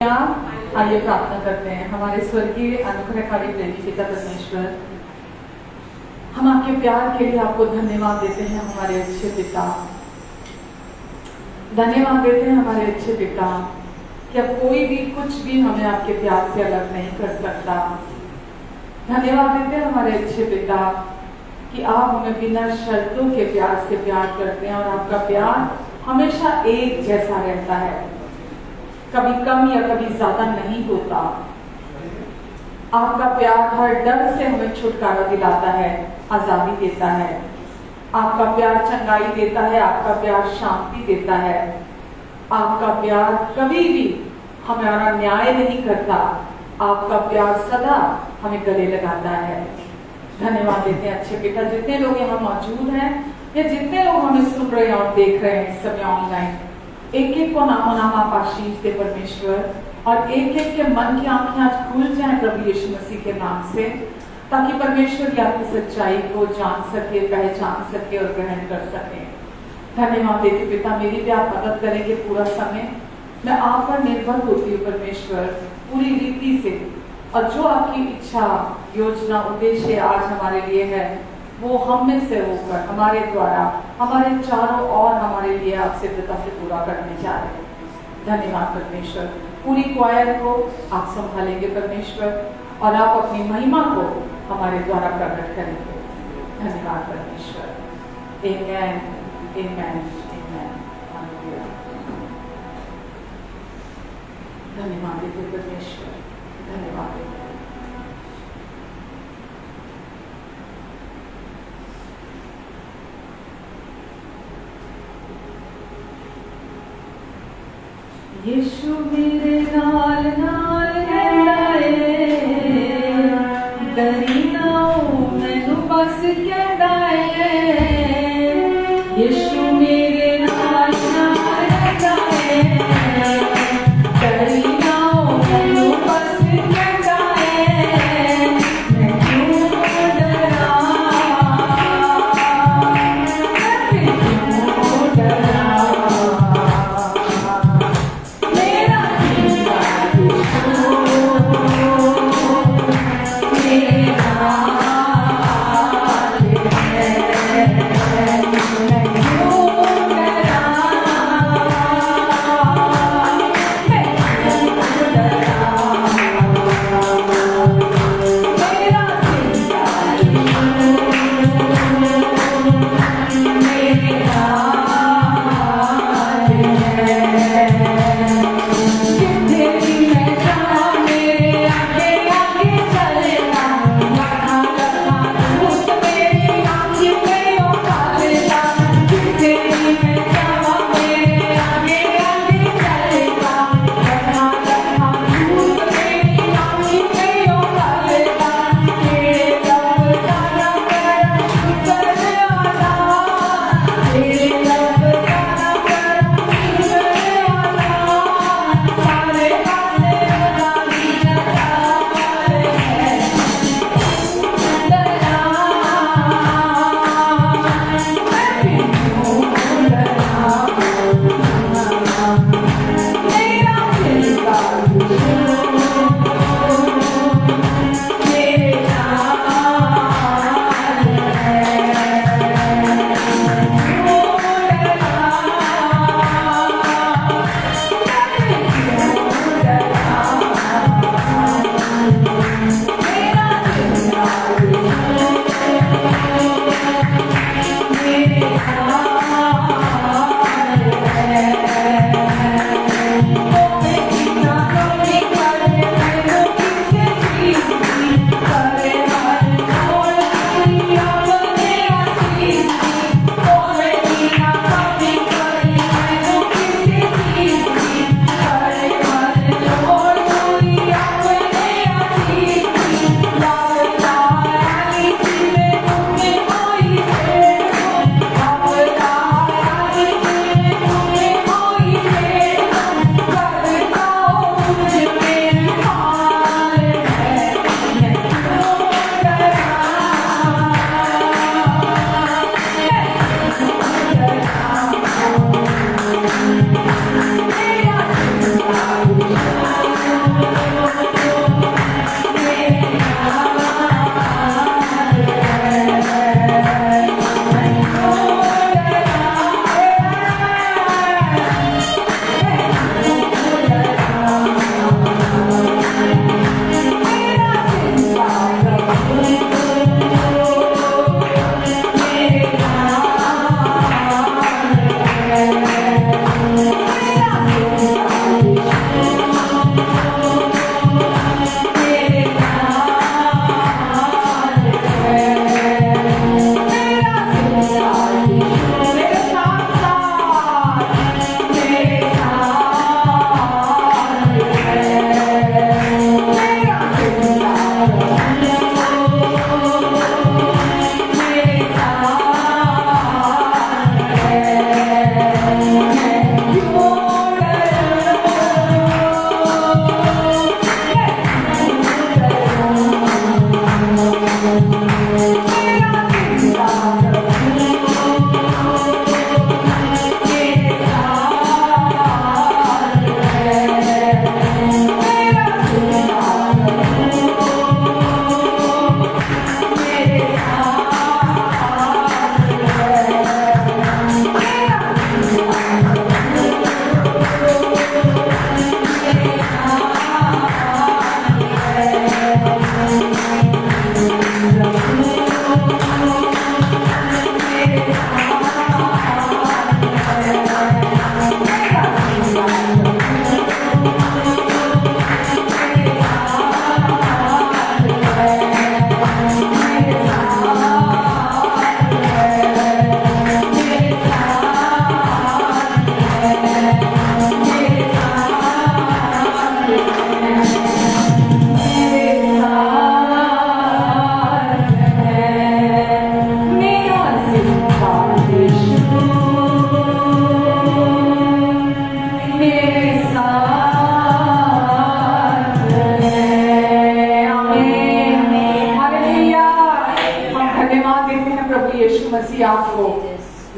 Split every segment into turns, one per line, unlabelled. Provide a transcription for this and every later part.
आइए प्रार्थना करते हैं। हमारे स्वर्गीय अनुग्रहकारी प्रेमी पिता परमेश्वर, हम आपके प्यार के लिए आपको धन्यवाद देते हैं हमारे अच्छे पिता। धन्यवाद देते हैं हमारे अच्छे पिता कि अब कोई भी कुछ भी हमें आपके प्यार से अलग नहीं कर सकता। धन्यवाद देते हैं हमारे अच्छे पिता कि आप हमें बिना शर्तों के प्यार से प्यार करते हैं और आपका प्यार हमेशा एक जैसा रहता है, कभी कम या कभी ज्यादा नहीं होता। आपका प्यार हर डर से हमें छुटकारा दिलाता है, आजादी देता है। आपका प्यार चंगाई देता है, आपका प्यार शांति देता है। आपका प्यार कभी भी हमारा न्याय नहीं करता। आपका प्यार सदा हमें गले लगाता है। धन्यवाद देते हैं अच्छे पिता। जितने लोग यहाँ मौजूद हैं या जितने लोग हमें सुन रहे हैं और देख रहे हैं इस समय ऑनलाइन, एक एक को नामो नाम आप आशीष दे परमेश्वर, और एक एक के मन की आंखें आज खुल जाएं प्रभु यीशु मसीह के नाम से, ताकि परमेश्वर की आपकी सच्चाई को जान सके, पहचान सके और ग्रहण कर सके। धन्यवाद देते पिता, मेरी भी आप मदद करेंगे। पूरा समय मैं आप पर निर्भर होती हूँ परमेश्वर, पूरी रीति से, और जो आपकी इच्छा, योजना, उद्देश्य आज हमारे लिए है वो हम में से होकर हमारे द्वारा हमारे चारों ओर हमारे लिए आप सिद्धता से पूरा करने जा रहे हैं। धन्यवाद परमेश्वर। पूरी क्वायर को आप संभालेंगे परमेश्वर, और आप अपनी महिमा को हमारे द्वारा प्रकट करेंगे। धन्यवाद परमेश्वर। आमेन, आमेन, आमेन। हालेलुया। धन्यवाद देते परमेश्वर, धन्यवाद देते। यीशु मेरे नाल नाल है, डरी ना हो मैनू बस कहदा है। यीशु मेरे नाल नाल है, डरी ना हो मैनू बस कहदा है। मैं क्यों डरा, मैं क्यों डरा। मेरा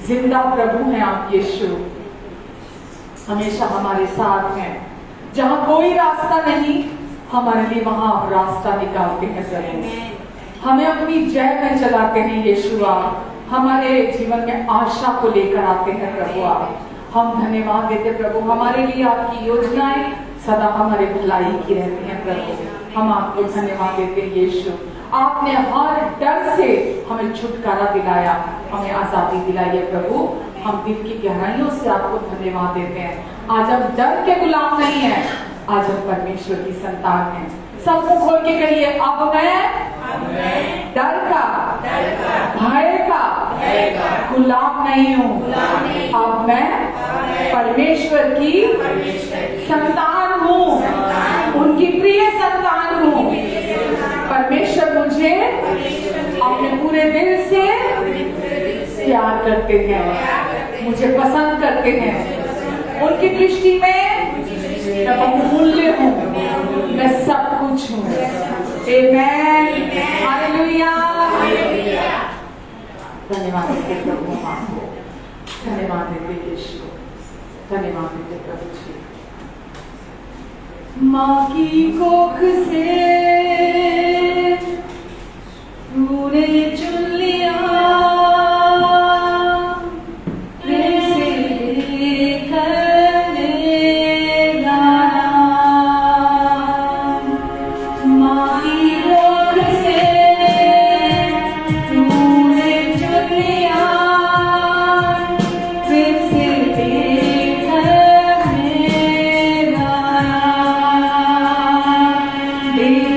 जिंदा प्रभु हैं आप यीशु, हमेशा हमारे साथ हैं। जहां कोई रास्ता नहीं, हमारे लिए वहां आप रास्ता निकालते हैं प्रभु। हमें अपनी जय में चलाते हैं यीशु, आप हमारे जीवन में आशा को लेकर आते हैं प्रभु। आप हम धन्यवाद देते प्रभु, हमारे लिए आपकी योजनाएं सदा हमारे भलाई की रहती हैं प्रभु। हम आपको धन्यवाद देते हैं यीशु, आपने हर डर से हमें छुटकारा दिलाया, हमें आजादी दिलाई है प्रभु। हम दिल की गहराइयों से आपको धन्यवाद देते हैं। आज हम डर के गुलाम नहीं है, आज हम परमेश्वर की संतान हैं। सब मुंह खोल के कहिए, अब मैं डर का भय का गुलाम नहीं हूँ, अब मैं परमेश्वर की संतान हूँ, उनकी प्रिय संतान हूँ। परमेश्वर मुझे अपने पूरे दिल से प्यार करते हैं, मुझे पसंद करते हैं। उनकी दृष्टि में मैं बहुमूल्य हूँ, मैं सब कुछ हूँ। आमेन, हालेलुया। धन्यवाद देते प्रभु, आपको धन्यवाद देते यीशु, धन्यवाद देते प्रभु जी। माँ की कोख से तूने चुन लिया,
Amen.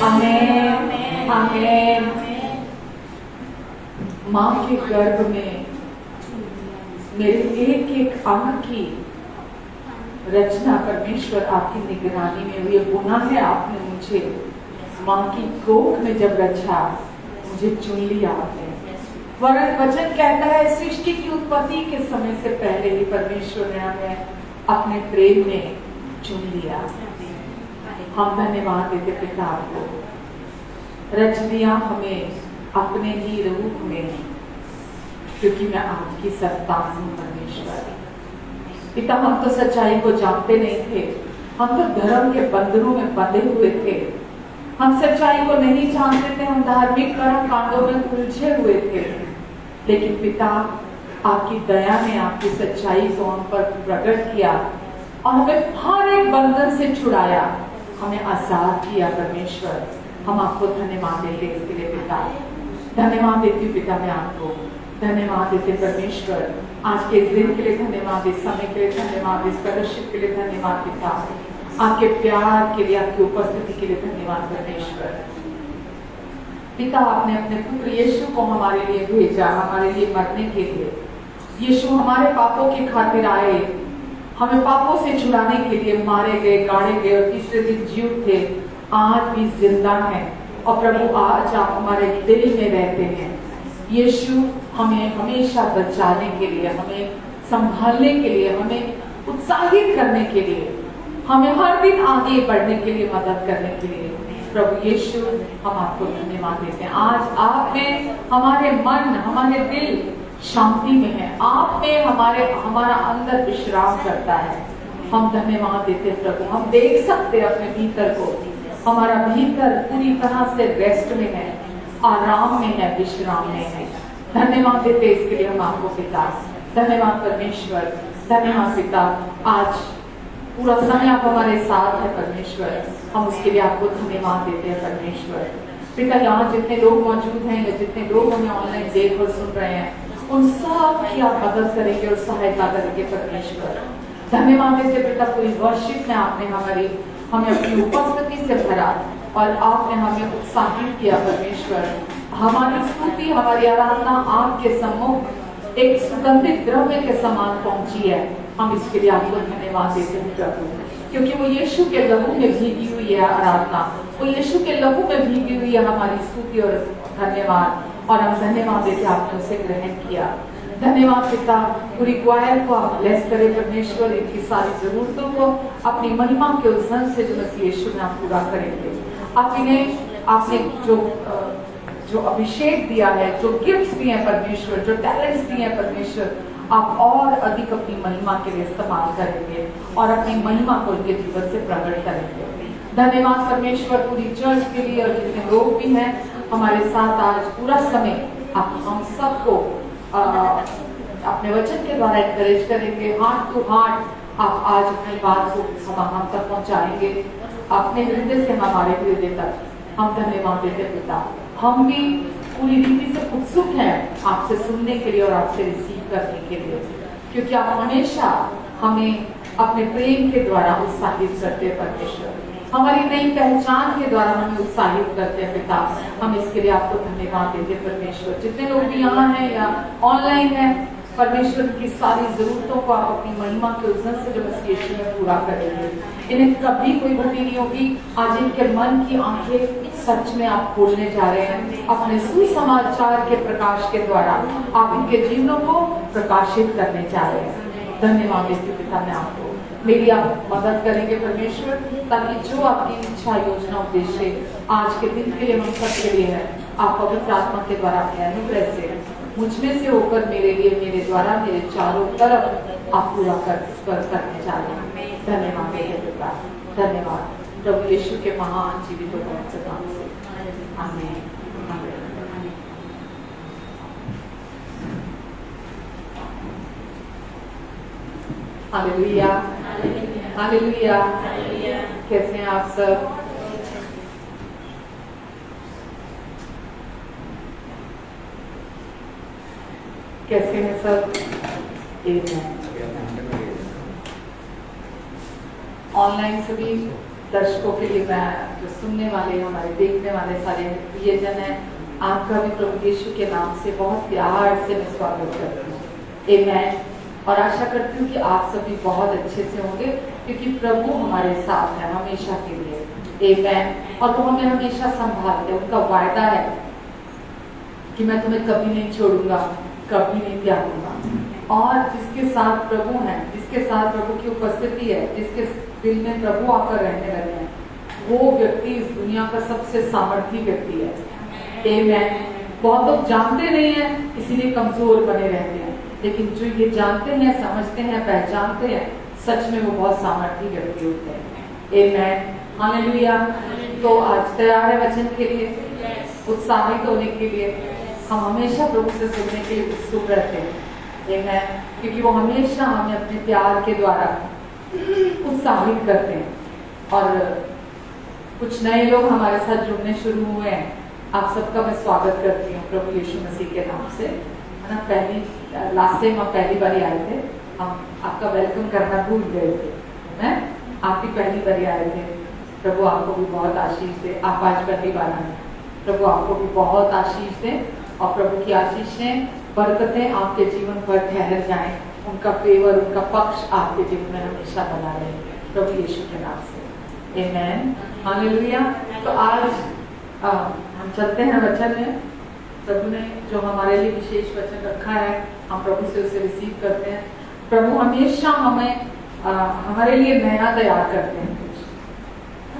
आमेन आमेन। माँ के गर्भ में मेरे एक एक अंग की रचना परमेश्वर आपकी निगरानी में हुई। गुना है आपने मुझे माँ की कोख में जब रचा, मुझे चुन लिया आपने। वरन वचन कहता है सृष्टि की उत्पत्ति के समय से पहले ही परमेश्वर ने हमें अपने प्रेम में चुन लिया। हम धन्यवाद देते पिता आपको। रच दिया हमें अपने ही रूप में, क्योंकि मैं आपकी संतान हूँ परमेश्वर। पिता हम तो सच्चाई को जानते नहीं थे, हम तो धर्म के बंधनों में बंधे हुए थे, हम सच्चाई को नहीं जानते थे, हम धार्मिक कर्म कांडों में उलझे हुए थे। लेकिन पिता आपकी दया ने आपकी सच्चाई को हम पर प्रकट किया और हमें हर एक बंधन से छुड़ाया, हमें आजाद किया परमेश्वर। हम आपको धन्यवाद देते इसके लिए पिता। धन्यवाद देती पिता मैं आपको, धन्यवाद देते परमेश्वर। आज के इस दिन के लिए धन्यवाद, इस समय के लिए धन्यवाद, इस फेलोशिप के लिए धन्यवाद पिता। आपके प्यार के लिए, आपकी उपस्थिति के लिए धन्यवाद परमेश्वर। पिता आपने अपने पुत्र यीशु को हमारे लिए भेजा, हमारे लिए मरने के लिए। यीशु हमारे पापों की खातिर आए, हमें पापों से छुड़ाने के लिए मारे गए, गाड़े गए और तीसरे दिन जी उठे, आज भी जिंदा है। और प्रभु आज आप हमारे दिल में रहते हैं। यीशु हमें हमेशा बचाने के लिए, हमें संभालने के लिए, हमें उत्साहित करने के लिए, हमें हर दिन आगे बढ़ने के लिए, मदद करने के लिए। प्रभु यीशु हम आपको धन्यवाद देते हैं। आज आप में हमारे मन, हमारे दिल शांति में है, आप में हमारा अंदर विश्राम करता है। हम धन्यवाद देते हैं प्रभु। हम देख सकते हैं अपने भीतर को, हमारा भीतर पूरी तरह से रेस्ट में है, आराम में है, विश्राम में है। धन्यवाद देते इसके लिए हम आपको पिता। धन्यवाद परमेश्वर, धन्यवाद पिता। आज पूरा समय आप हमारे साथ है परमेश्वर, हम उसके लिए आपको धन्यवाद देते हैं परमेश्वर। पिता यहाँ जितने लोग मौजूद हैं या जितने लोग हमें ऑनलाइन देख और सुन रहे हैं, उन सब की आप मदद करेंगे और सहायता करेंगे परमेश्वर। धन्यवाद देते पिता। पूरी वर्शिप में आपने हमें अपनी उपस्थिति से भरा और आपने हमें उत्साहित किया परमेश्वर। हमारी स्तुति, हमारी आराधना आपके सम्मुख एक सुगंधित द्रव्य के समान पहुंची है। हम इसके लिए आपको धन्यवाद देते हैं प्रभु, क्योंकि वो यीशु के लहू में भीगी हुई है आराधना, वो यीशु के लहू में भीगी हुई है हमारी स्तुति और धन्यवाद। और हम धन्यवाद देते आपने उसे ग्रहण किया। धन्यवाद पिता। पूरी क्वायर को आप ब्लेस करें परमेश्वर, इनकी सारी जरूरतों को अपनी महिमा के उस धन से जो मसीह यीशु में आप पूरा करेंगे। आपने जो अभिषेक दिया है, जो गिफ्ट्स दिए हैं परमेश्वर, जो टैलेंट्स दिए हैं परमेश्वर, आप और अधिक अपनी महिमा के लिए इस्तेमाल करेंगे और अपनी महिमा को उनके जीवन से प्रकट करेंगे। धन्यवाद परमेश्वर पूरी चर्च के लिए और जितने लोग भी हैं हमारे साथ आज पूरा समय आप हम सबको अपने वचन के द्वारा एनकरेज करेंगे। हार्ट टू हार्ट आप आज अपनी बात को हम तक पहुंचाएंगे, अपने हृदय से हमारे हृदय तक। हम धन्यवाद देते पिता। हम भी पूरी रीति से उत्सुक हैं आपसे सुनने के लिए और आपसे रिसीव करने के लिए, क्योंकि आप हमेशा हमें अपने प्रेम के द्वारा उत्साहित करते हैं परमेश्वर। हमारी नई पहचान के द्वारा हमें उत्साहित करते हैं पिता। हम इसके लिए आपको धन्यवाद देते हैं परमेश्वर। जितने लोग भी यहाँ हैं या ऑनलाइन हैं परमेश्वर की सारी जरूरतों को आप अपनी महिमा के उज्जवल से जो मसीह यीशु में पूरा करेंगे। इन्हें कभी कोई भूख नहीं होगी। आज इनके मन की आंखें सच में आप खोलने जा रहे हैं। अपने सुसमाचार के प्रकाश के द्वारा आप इनके जीवनों को प्रकाशित करने जा रहे हैं। धन्यवाद देती पिता मैं आपको। मेरी आप मदद करेंगे परमेश्वर, ताकि जो आपकी इच्छा, योजना, उद्देश्य आज के दिन के लिए हम सबके लिए है, आप पवित्र आत्मा के द्वारा अपने अनुग्रह से मुझ में से होकर मेरे लिए, मेरे द्वारा, मेरे चारों तरफ आप पूरा करने जा रहे हैं। धन्यवाद पिता, धन्यवाद प्रभु यीशु के महान जीवित और पवित्र नाम से। आमीन। Hallelujah, hallelujah. कैसे हैं आप सब? कैसे हैं सब? ऑनलाइन सभी दर्शकों के लिए मैं जो सुनने वाले, हमारे देखने वाले सारे प्रियजन हैं, आपका भी प्रभु यीशु के नाम से बहुत प्यार से मैं स्वागत करती हूँ। आमीन। और आशा करती हूँ कि आप सभी बहुत अच्छे से होंगे, क्योंकि प्रभु हमारे साथ है हमेशा के लिए। आमीन। और वो हमें हमेशा संभालते हैं। उनका वायदा है कि मैं तुम्हें कभी नहीं छोड़ूंगा, कभी नहीं त्यागूंगा। और जिसके साथ प्रभु है, जिसके साथ प्रभु की उपस्थिति है, जिसके दिल में प्रभु आकर रहने लगे हैं, वो व्यक्ति इस दुनिया का सबसे सामर्थी व्यक्ति है। आमीन। बहुत लोग जानते नहीं हैं, इसीलिए कमजोर बने रहते हैं, लेकिन जो ये जानते हैं, समझते हैं, पहचानते हैं, सच में वो बहुत सामर्थी व्यक्ति होते हैं। आमीन। हालेलुया। तो आज तैयार है वचन के लिए, उत्साहित होने के लिए। हम हमेशा प्रभु से सुनने के लिए उत्सुक रहते हैं। आमीन। क्योंकि वो हमेशा हमें अपने प्यार के द्वारा उत्साहित करते हैं। और कुछ नए लोग हमारे साथ जुड़ने शुरू हुए हैं, आप सबका मैं स्वागत करती हूँ प्रभु यीशु मसीह के नाम से, है ना। लास्ट टाइम आप पहली बार आए थे, हम आपका वेलकम करना भूल गए थे, हैं? आप भी पहली बार आए थे। प्रभु आपको भी बहुत आशीष दे। आप आज पहली बार आए, प्रभु आपको भी बहुत आशीष दे, और प्रभु की आशीषें, बरकतें आपके जीवन पर ठहर जाएं, उनका फेवर, उनका पक्ष आपके जीवन में हमेशा बना रहे, प्रभु यीशु के नाम से। आमीन। हालेलुया। तो आज हम चलते हैं वचन में। प्रभु ने जो हमारे लिए विशेष वचन रखा है, हम प्रभु से उसे रिसीव करते हैं। प्रभु हमेशा हमें हमारे लिए नया तैयार करते हैं,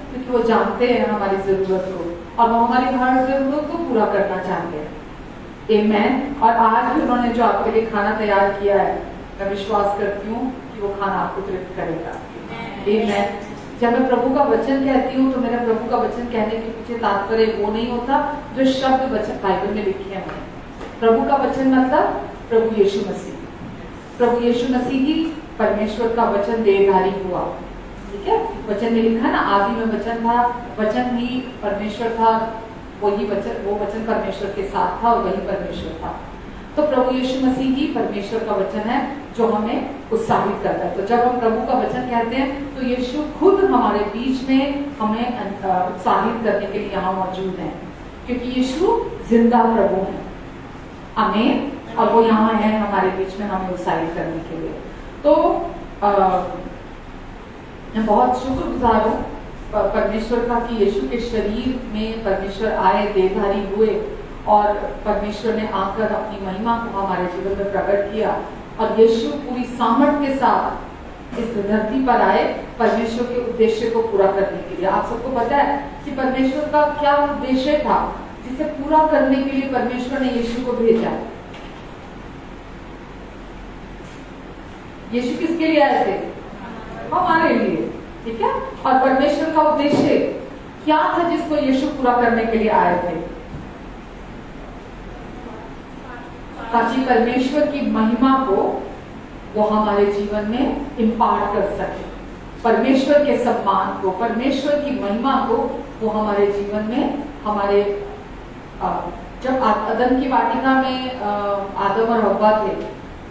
क्योंकि वो जानते हैं हमारी जरूरत को, और वो हमारी हर जरूरत को पूरा करना चाहते हैं। आमीन। और आज भी उन्होंने जो आपके लिए खाना तैयार किया है, मैं विश्वास करती हूँ कि वो खाना आपको तृप्त करेगा। आमीन। जब मैं प्रभु का वचन कहती हूँ, तो मेरा प्रभु का वचन कहने के पीछे तात्पर्य वो नहीं होता जो शब्द वचन बाइबल में लिखे हैं। प्रभु का वचन मतलब प्रभु यीशु मसीह। प्रभु यीशु मसीह ही परमेश्वर का वचन देहधारी हुआ। ठीक है, वचन में लिखा ना, आदि में वचन था, वचन ही परमेश्वर था, वही वचन, वो वचन परमेश्वर के साथ था, और वही परमेश्वर था। तो प्रभु यीशु मसीह ही परमेश्वर का वचन है जो हमें उत्साहित करता है। तो जब हम प्रभु का वचन कहते हैं, तो यीशु खुद हमारे बीच में हमें उत्साहित करने के लिए यहाँ मौजूद है, क्योंकि यीशु जिंदा प्रभु है। आमीन। और वो यहाँ है हमारे बीच में हमें उत्साहित करने के लिए। तो मैं बहुत शुक्रगुजार हूँ परमेश्वर का कि यीशु के शरीर में परमेश्वर आए, देहधारी हुए, और परमेश्वर ने आकर अपनी महिमा को हमारे जीवन में प्रकट किया। और यीशु पूरी सामर्थ के साथ इस धरती पर आए परमेश्वर के उद्देश्य को पूरा करने के लिए। आप सबको पता है कि परमेश्वर का क्या उद्देश्य था, जिसे पूरा करने के लिए परमेश्वर ने यीशु को भेजा। यीशु किसके लिए आए थे? हमारे लिए। ठीक है। और परमेश्वर का उद्देश्य क्या था जिसको यीशु पूरा करने के लिए आए थे? ताकि परमेश्वर की महिमा को वो हमारे जीवन में इम्पार्ट कर सके, परमेश्वर के सम्मान को, परमेश्वर की महिमा को वो हमारे जीवन में, हमारे जब अदन की वाटिका में आदम और हव्वा थे,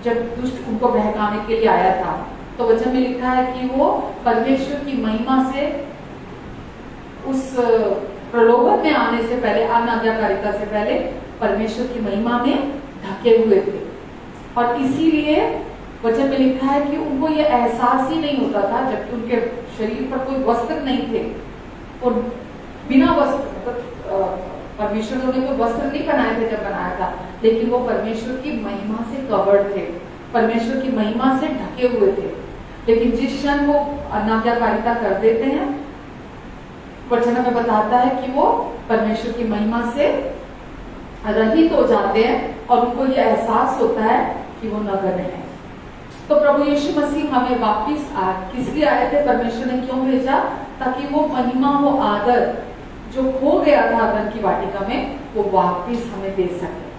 जब दुष्ट उनको बहकाने के लिए आया था, तो वचन में लिखा है कि वो परमेश्वर की महिमा से, उस प्रलोभन में आने से पहले, अनाज्ञाकारिता से पहले परमेश्वर की महिमा में ढके हुए थे। और इसीलिए वचन में लिखा है कि उनको ये एहसास ही नहीं होता था, जबकि उनके शरीर पर कोई वस्त्र नहीं थे, और बिना वस्त्र, परमेश्वर ने उन्हें कोई वस्त्र नहीं बनाए थे जब बनाया था, लेकिन वो परमेश्वर की महिमा से कवर्ड थे, परमेश्वर की महिमा से ढके हुए थे। लेकिन जिस क्षण वो अनाज्ञाकारिता कर देते हैं, वचन हमें बताता है कि वो परमेश्वर की महिमा से रहित हो जाते हैं, और उनको ये एहसास होता है कि वो नगण्य है। तो प्रभु यीशु मसीह हमें वापिस किस लिए आए थे? परमेश्वर ने क्यों भेजा? ताकि वो महिमा, वो आदर जो खो गया था अदन की वाटिका में, वो वापिस हमें दे सके।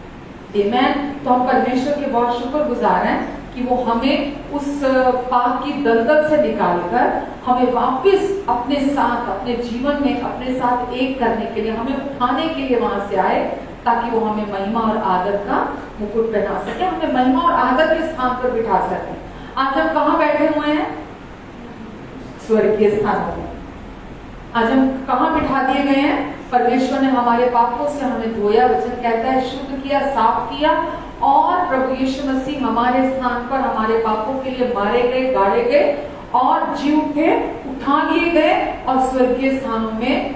आमीन। तो हम परमेश्वर के बहुत शुक्रगुजार हैं कि वो हमें उस पाप की दलदल से निकालकर हमें वापस अपने साथ, अपने जीवन में अपने साथ एक करने के लिए, हमें उठाने के लिए वहां से आए, ताकि वो हमें महिमा और आदर का मुकुट पहना सके, हमें महिमा और आदर के स्थान पर बिठा सके। आज हम कहाँ बैठे हुए हैं? स्वर्गीय स्थानों में। आज हम कहाँ बिठा दिए गए हैं? परमेश्वर ने हमारे पापों से हमें धोया, वचन कहता है शुद्ध किया, साफ किया, और प्रभु यीशु मसीह हमारे स्थान पर हमारे पापों के लिए मारे गए, गाड़े गए और जी उठे, उठा लिए गए और स्वर्गीय स्थानों में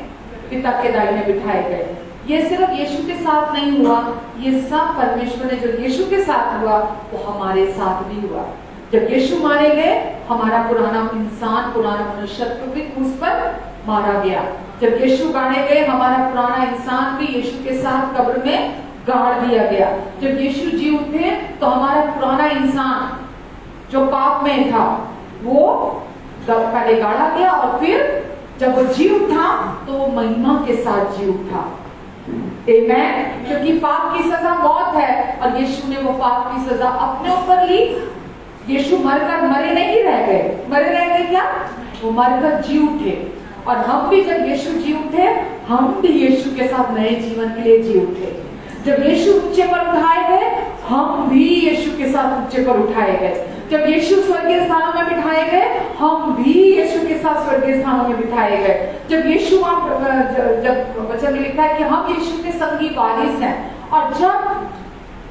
पिता के दाहिने बिठाए गए। ये सिर्फ यीशु के साथ नहीं हुआ, ये सब परमेश्वर ने जो यीशु के साथ हुआ वो हमारे साथ भी हुआ। जब यीशु मारे गए, हमारा पुराना इंसान, पुराना मनुष्यत्व भी क्रूस पर मारा गया। जब यीशु गाड़े गए, हमारा पुराना इंसान भी यीशु के साथ कब्र में गाड़ दिया गया। जब यीशु जी उठे तो हमारा पुराना इंसान जो पाप में था वो पहले गाड़ा गया और फिर जब वो जी उठा तो वो महिमा के साथ जी उठा। आमेन। क्योंकि पाप की सजा मौत है और यीशु ने वो पाप की सजा अपने ऊपर ली। यीशु मरकर मरे नहीं रह गए, मरे रह गए क्या? वो मरकर जी उठे। और हम भी जब यीशु जी उठे, हम भी यीशु के साथ नए जीवन के लिए जी उठे। जब यीशु ऊंचे पर उठाए गए, हम भी यीशु के साथ ऊंचे पर उठाए गए। जब यीशु स्वर्गीय स्थानों में बिठाए गए, हम भी यीशु के साथ स्वर्गीय स्थानों में बिठाए गए। जब यीशु जब वचन में लिखा है कि हम यीशु के संगी वारिस हैं, और जब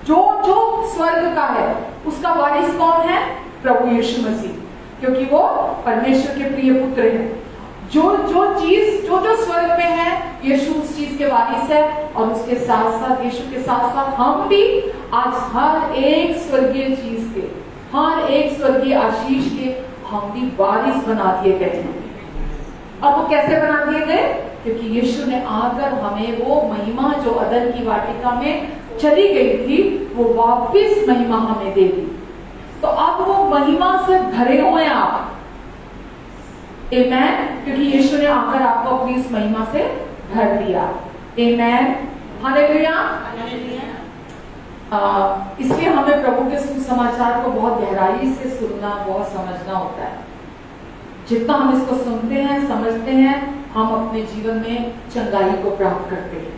जो स्वर्ग का है उसका वारिस कौन है? प्रभु यीशु मसीह, क्योंकि वो परमेश्वर के प्रिय पुत्र हैं। जो चीज जो स्वर्ग में है, यीशु उस चीज के वारिस है, और उसके साथ साथ यीशु के साथ साथ हम भी आज हर एक स्वर्गीय चीज के, हर एक स्वर्गीय आशीष के हम भी वारिस बना दिए गए हैं। और वो कैसे बना दिए गए? क्योंकि यीशु ने आकर हमें वो महिमा जो अदन की वाटिका में चली गई थी, वो वापस महिमा हमें दे दी। तो अब वो महिमा से भरे हुए आप, आमेन, क्योंकि यीशु ने आकर आपको अपनी इस महिमा से भर दिया। आमेन, हालेलुया। इसलिए हमें प्रभु के सुसमाचार को बहुत गहराई से सुनना, बहुत समझना होता है। जितना हम इसको सुनते हैं, समझते हैं, हम अपने जीवन में चंगाई को प्राप्त करते हैं।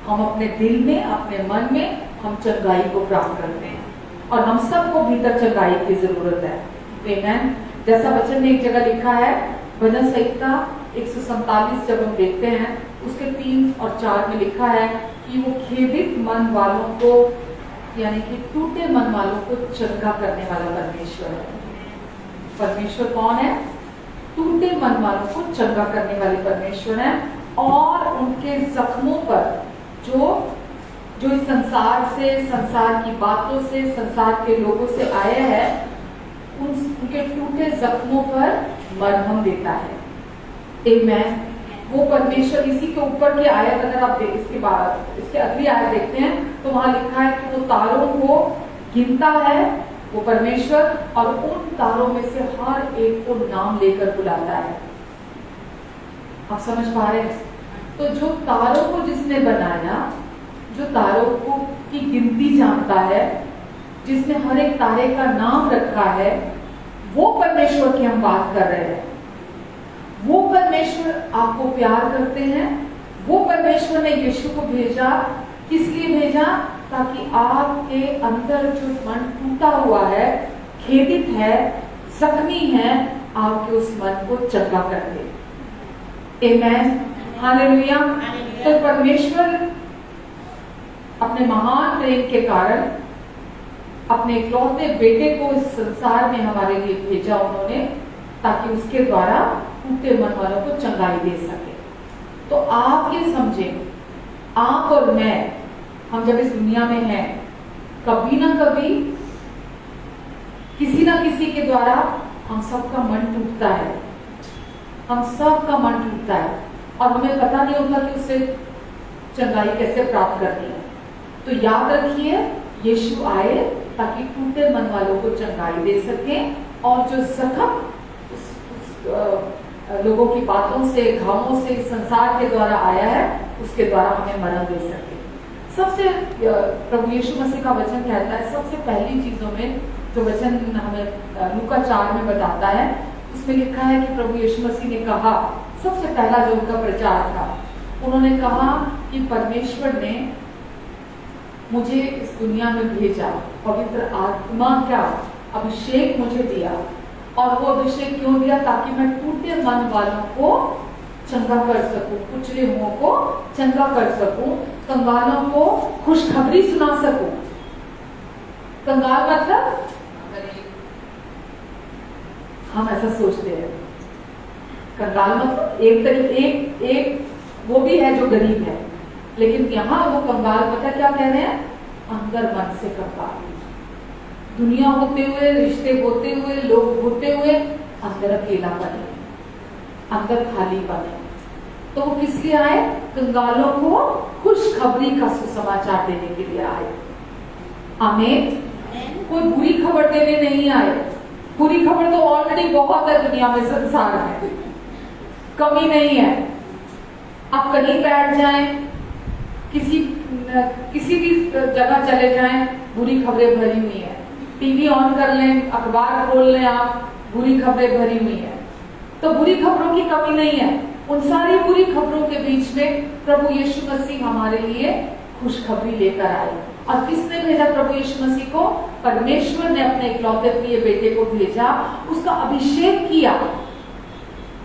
हम अपने दिल में, अपने मन में हम चंगाई को प्राप्त करते हैं, और हम सबको भीतर चंगाई की जरूरत है। आमेन। जैसा वचन में एक जगह लिखा है, भजन संहिता 147 जब हम देखते हैं, उसके 3 और 4 में लिखा है कि वो खेदित मन वालों को, यानी कि टूटे मन वालों को चंगा करने वाला परमेश्वर है। परमेश्वर कौन है? टूटे मन वालों को चंगा करने वाले परमेश्वर है। और उनके जख्मों पर जो इस संसार से, संसार की बातों से, संसार के लोगों से आया है, उनके टूटे जख्मों पर मरहम देता है। आमेन। वो परमेश्वर, इसी के ऊपर की आयत अगर आप इसके बाद इसके अगली आयत देखते हैं तो वहां लिखा है कि वो तारों को गिनता है, वो परमेश्वर, और उन तारों में से हर एक को नाम लेकर बुलाता है। आप समझ पा रहे हैं? तो जो तारों को जिसने बनाया, जो तारों को की गिनती जानता है, जिसने हर एक तारे का नाम रखा है, वो परमेश्वर की हम बात कर रहे हैं। वो परमेश्वर आपको प्यार करते हैं। वो परमेश्वर ने यीशु को भेजा, किस लिए भेजा? ताकि आपके अंदर जो मन टूटा हुआ है, खेदित है, जख्मी है, आपके उस मन को चंगा कर दे। आमेन, हालेलुया। तो परमेश्वर अपने महान प्रेम के कारण अपने इकलौते बेटे को इस संसार में हमारे लिए भेजा उन्होंने, ताकि उसके द्वारा टूटे मन वालों को चंगाई दे सके। तो आप ये समझें, आप और मैं, हम जब इस दुनिया में हैं, कभी ना कभी किसी ना किसी के द्वारा हम सबका मन टूटता है। हम सबका मन टूटता है और हमें पता नहीं होता कि उससे चंगाई कैसे प्राप्त करनी है। तो याद रखिए, यीशु आए ताकि टूटे मन वालों को चंगाई दे सके, और जो जख्म लोगों की बातों से, घावों से, संसार के द्वारा आया है, उसके द्वारा हमें मरण दे सके। सबसे प्रभु यीशु मसीह का वचन कहता है, सबसे पहली चीजों में जो वचन हमें लूका 4 में बताता है, उसमें लिखा है कि प्रभु यीशु मसीह ने कहा, सबसे पहला जो उनका प्रचार था, उन्होंने कहा कि परमेश्वर ने मुझे इस दुनिया में भेजा, पवित्र आत्मा का अभिषेक मुझे दिया, और वो अभिषेक क्यों दिया? ताकि मैं टूटे मन वालों को चंगा कर सकूं, कुचले हुओं को चंगा कर सकूं, कंगालों को खुशखबरी सुना सकूं। कंगाल मतलब हम ऐसा सोचते हैं, कंगाल मतलब एक वो भी है जो गरीब है, लेकिन यहाँ वो कंगाल पता क्या कह रहे हैं? अंदर मन से कंगाल, दुनिया होते हुए, रिश्ते होते हुए, लोग होते हुए, अंदर अकेला बने, अंदर खाली बने। तो वो किस लिए आए? कंगालों को खुशखबरी का सुसमाचार देने के लिए आए। आमीन। कोई बुरी खबर देने नहीं आए। बुरी खबर तो ऑलरेडी बहुत है दुनिया में, संसार में कमी नहीं है। आप कहीं बैठ जाएं, किसी भी जगह चले जाएं, बुरी खबरें भरी हुई है। टीवी ऑन कर लें, अखबार खोल लें, आप बुरी खबरें भरी हुई है। तो बुरी खबरों की कमी नहीं है। उन सारी बुरी खबरों के बीच में प्रभु यीशु मसीह हमारे लिए खुशखबरी लेकर आए। और किसने भेजा प्रभु यीशु मसीह को? परमेश्वर ने अपने इकलौते प्रिय बेटे को भेजा, उसका अभिषेक किया,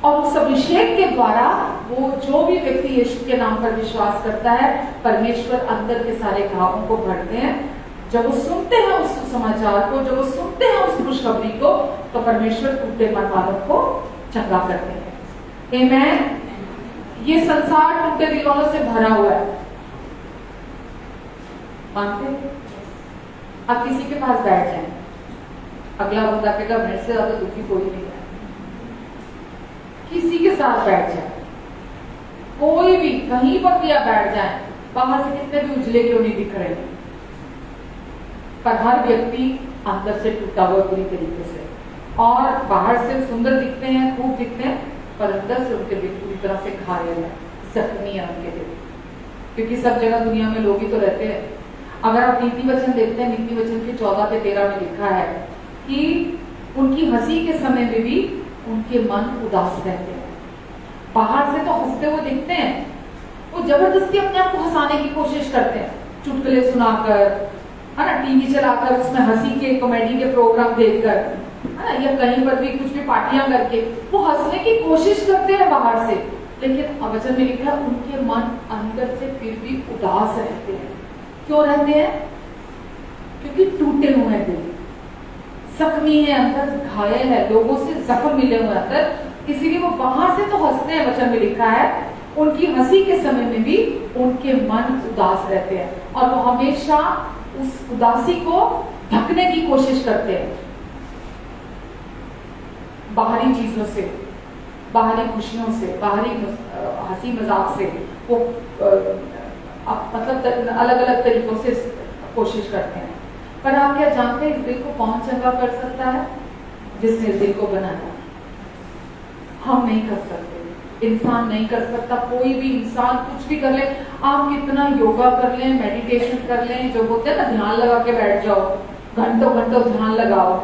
और उस अभिषेक के द्वारा वो जो भी व्यक्ति यीशु के नाम पर विश्वास करता है, परमेश्वर अंदर के सारे घावों को भरते हैं। जब वो सुनते हैं उस समाचार को, जब वो सुनते हैं उस खुशखबरी को, तो परमेश्वर टूटे मन वालों को चंगा करते हैं। आमीन। ये संसार टूटे दिल वालों से भरा हुआ है, मानते हैं? आप किसी के पास बैठ जाएं, अगला बंदा कहेगा मेरे से ज्यादा दुखी कोई नहीं है। किसी के साथ बैठ जाए, कोई भी कहीं पर भी आप बैठ जाए, बाहर से कितने भी उजले क्यों नहीं दिख रहे, पर हर व्यक्ति अंदर से टूटा हुआ पूरी तरीके से। और बाहर से सुंदर दिखते हैं, खूब दिखते हैं, पर अंदर से उनके दिल पूरी तरह से घायल है, जख्मी है उनके दिल। क्योंकि सब जगह दुनिया में लोग ही तो रहते हैं। अगर आप नीति वचन देखते हैं, नीति वचन के 14 से 13 में लिखा है कि उनकी हंसी के समय में भी उनके मन उदास रहते हैं। बाहर से तो हंसते हुए दिखते हैं, वो जबरदस्ती अपने आप को हंसाने की कोशिश करते हैं, चुटकुले सुनाकर, है ना, टीवी चलाकर उसमें हंसी के कॉमेडी के प्रोग्राम देखकर, है ना, या कहीं पर भी कुछ भी पार्टियां करके वो हंसने की कोशिश करते हैं बाहर से, लेकिन वचन में लिखा है उनके मन अंदर से फिर भी उदास रहते हैं। क्यों रहते हैं? क्योंकि टूटे हुए हैं दिल, जख्मी है अंदर, घायल है, लोगों से जख्म मिले हुए अंदर, इसीलिए वो बाहर से तो हंसते हैं। वचन में लिखा है उनकी हंसी के समय में भी उनके मन उदास रहते हैं, और वो हमेशा उस उदासी को ढकने की कोशिश करते हैं बाहरी चीजों से, बाहरी खुशियों से, बाहरी हंसी मजाक से। वो मतलब अलग अलग तरीकों से कोशिश करते हैं। पर आप क्या जानते हैं इस दिल को कौन चंगा कर सकता है? जिसने इस दिल को बनाया। हम नहीं कर सकते, इंसान नहीं कर सकता, कोई भी इंसान कुछ भी कर ले। आप कितना योगा कर लें, मेडिटेशन कर लें, जो बोलते हैं ना ध्यान लगा के बैठ जाओ, घंटों घंटों ध्यान लगाओ,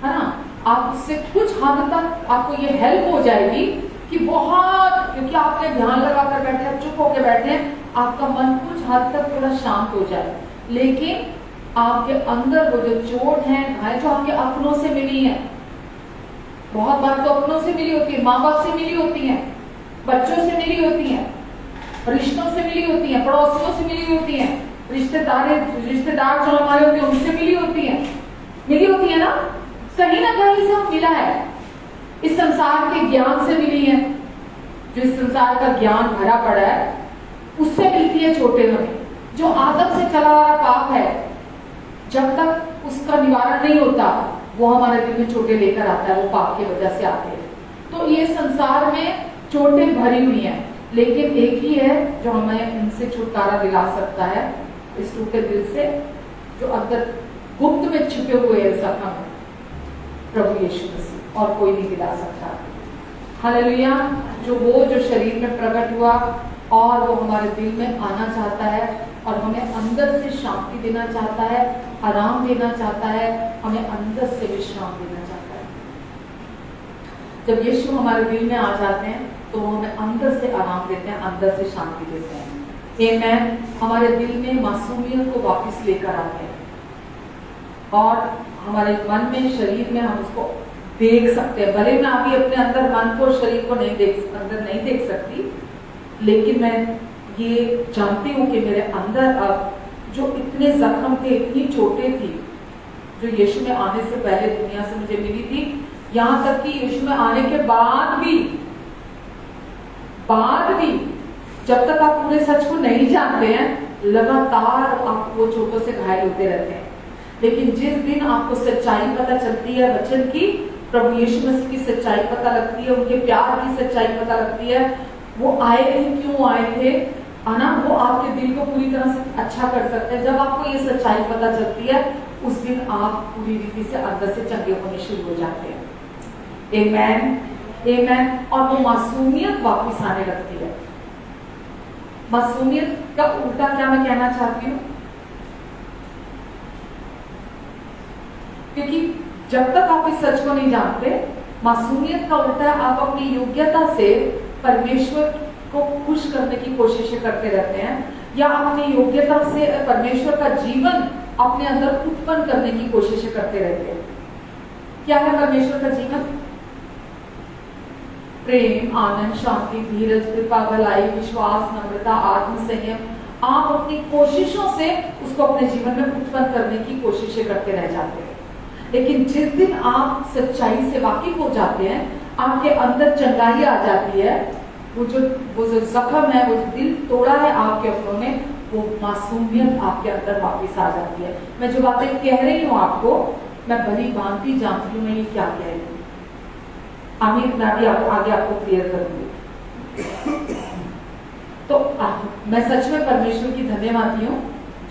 है ना, आप उससे कुछ हद तक आपको ये हेल्प हो जाएगी कि बहुत, क्योंकि आपने ध्यान लगा कर बैठे, आप चुप होकर बैठे, आपका मन कुछ हद तक थोड़ा शांत हो जाए। लेकिन आपके अंदर वो जो चोट है, घायल जो आपके अपनों से मिली है, बहुत बार तो अपनों से मिली होती है, माँ बाप से मिली होती है, बच्चों से मिली होती है, रिश्तों से मिली होती है, पड़ोसियों से मिली होती है, रिश्तेदार जो हमारे होते हैं उनसे मिली होती है ना, कहीं ना कहीं से हम मिला है। इस संसार के ज्ञान से मिली है, जो इस संसार का ज्ञान भरा पड़ा है उससे मिलती है चोटें हमें। जो आदत से चला आ रहा पाप है, जब तक उसका निवारण नहीं होता, वो हमारे दिल में चोटें लेकर आता है, वो पाप की वजह से आते हैं। तो ये संसार में चोटें भरी हुई हैं, लेकिन एक ही है जो हमें इनसे छुटकारा दिला सकता है, इस टूटे दिल से जो अंदर गुप्त में छिपे हुए हैं जख्म, प्रभु यीशु मसीह, और कोई नहीं दिला सकता। हालेलुया। जो शरीर में प्रकट हुआ और वो हमारे दिल में आना चाहता है और हमें अंदर से शांति देना चाहता है, आराम देना चाहता है, हमें अंदर से विश्राम देना चाहता है। जब यीशु हमारे दिल में आ जाते हैं तो वो हमें अंदर से आराम देते हैं, अंदर से शांति देते हैं। आमीन। हमारे दिल में मासूमियत को वापस लेकर आते हैं और हमारे मन में, शरीर में हम उसको देख सकते हैं। भले मैं अभी अपने अंदर मन को, शरीर को नहीं देख सकती, लेकिन मैं ये जानती हूँ कि मेरे अंदर अब जो इतने जख्म थे, इतनी चोटें थी, जो यीशु में आने से पहले दुनिया से मुझे मिली थी, यहाँ तक कि यीशु में आने के बाद भी जब तक आप पूरे सच को नहीं जानते हैं, लगातार आप वो चोटों से घायल होते रहते हैं। लेकिन जिस दिन आपको सच्चाई पता चलती है वचन की, प्रभु यीशु मसीह की सच्चाई पता लगती है, उनके प्यार की सच्चाई पता लगती है, वो आए थे, क्यों आए थे, है ना, वो आपके दिल को पूरी तरह से अच्छा कर सकते हैं। जब आपको ये सच्चाई पता चलती है, उस दिन आप पूरी रीति से अंदर से चंगे होने शुरू हो जाते हैं। आमेन, आमेन। और वो मासूमियत वापस आने लगती है। मासूमियत का उल्टा क्या मैं कहना चाहती हूँ, क्योंकि जब तक आप इस सच को नहीं जानते, मासूमियत का उल्टा आप अपनी योग्यता से परमेश्वर को खुश करने की कोशिश करते रहते हैं, या अपनी योग्यता से परमेश्वर का जीवन अपने अंदर उत्पन्न करने की कोशिश करते रहते हैं। क्या है परमेश्वर का जीवन? प्रेम, आनंद, शांति, धीरज, कृपा, भलाई, विश्वास, नम्रता, आत्म संयम। आप अपनी कोशिशों से उसको अपने जीवन में उत्पन्न करने की कोशिश करते रह जाते हैं। लेकिन जिस दिन आप सच्चाई से वाकिफ हो जाते हैं, आपके अंदर चंगाई आ जाती है, वो जो जख्म है, वो जो दिल तोड़ा है आपके अपनों ने, वो मासूमियत आपके अंदर वापस आ जाती है। मैं जो बातें कह रही हूँ आपको, मैं भली भांति जानती हूँ मैं ये क्या कह रही हूँ। आमीन। मैं भी आगे आपको क्लियर करूंगी। तो मैं सच में परमेश्वर की धन्यवादी हूँ,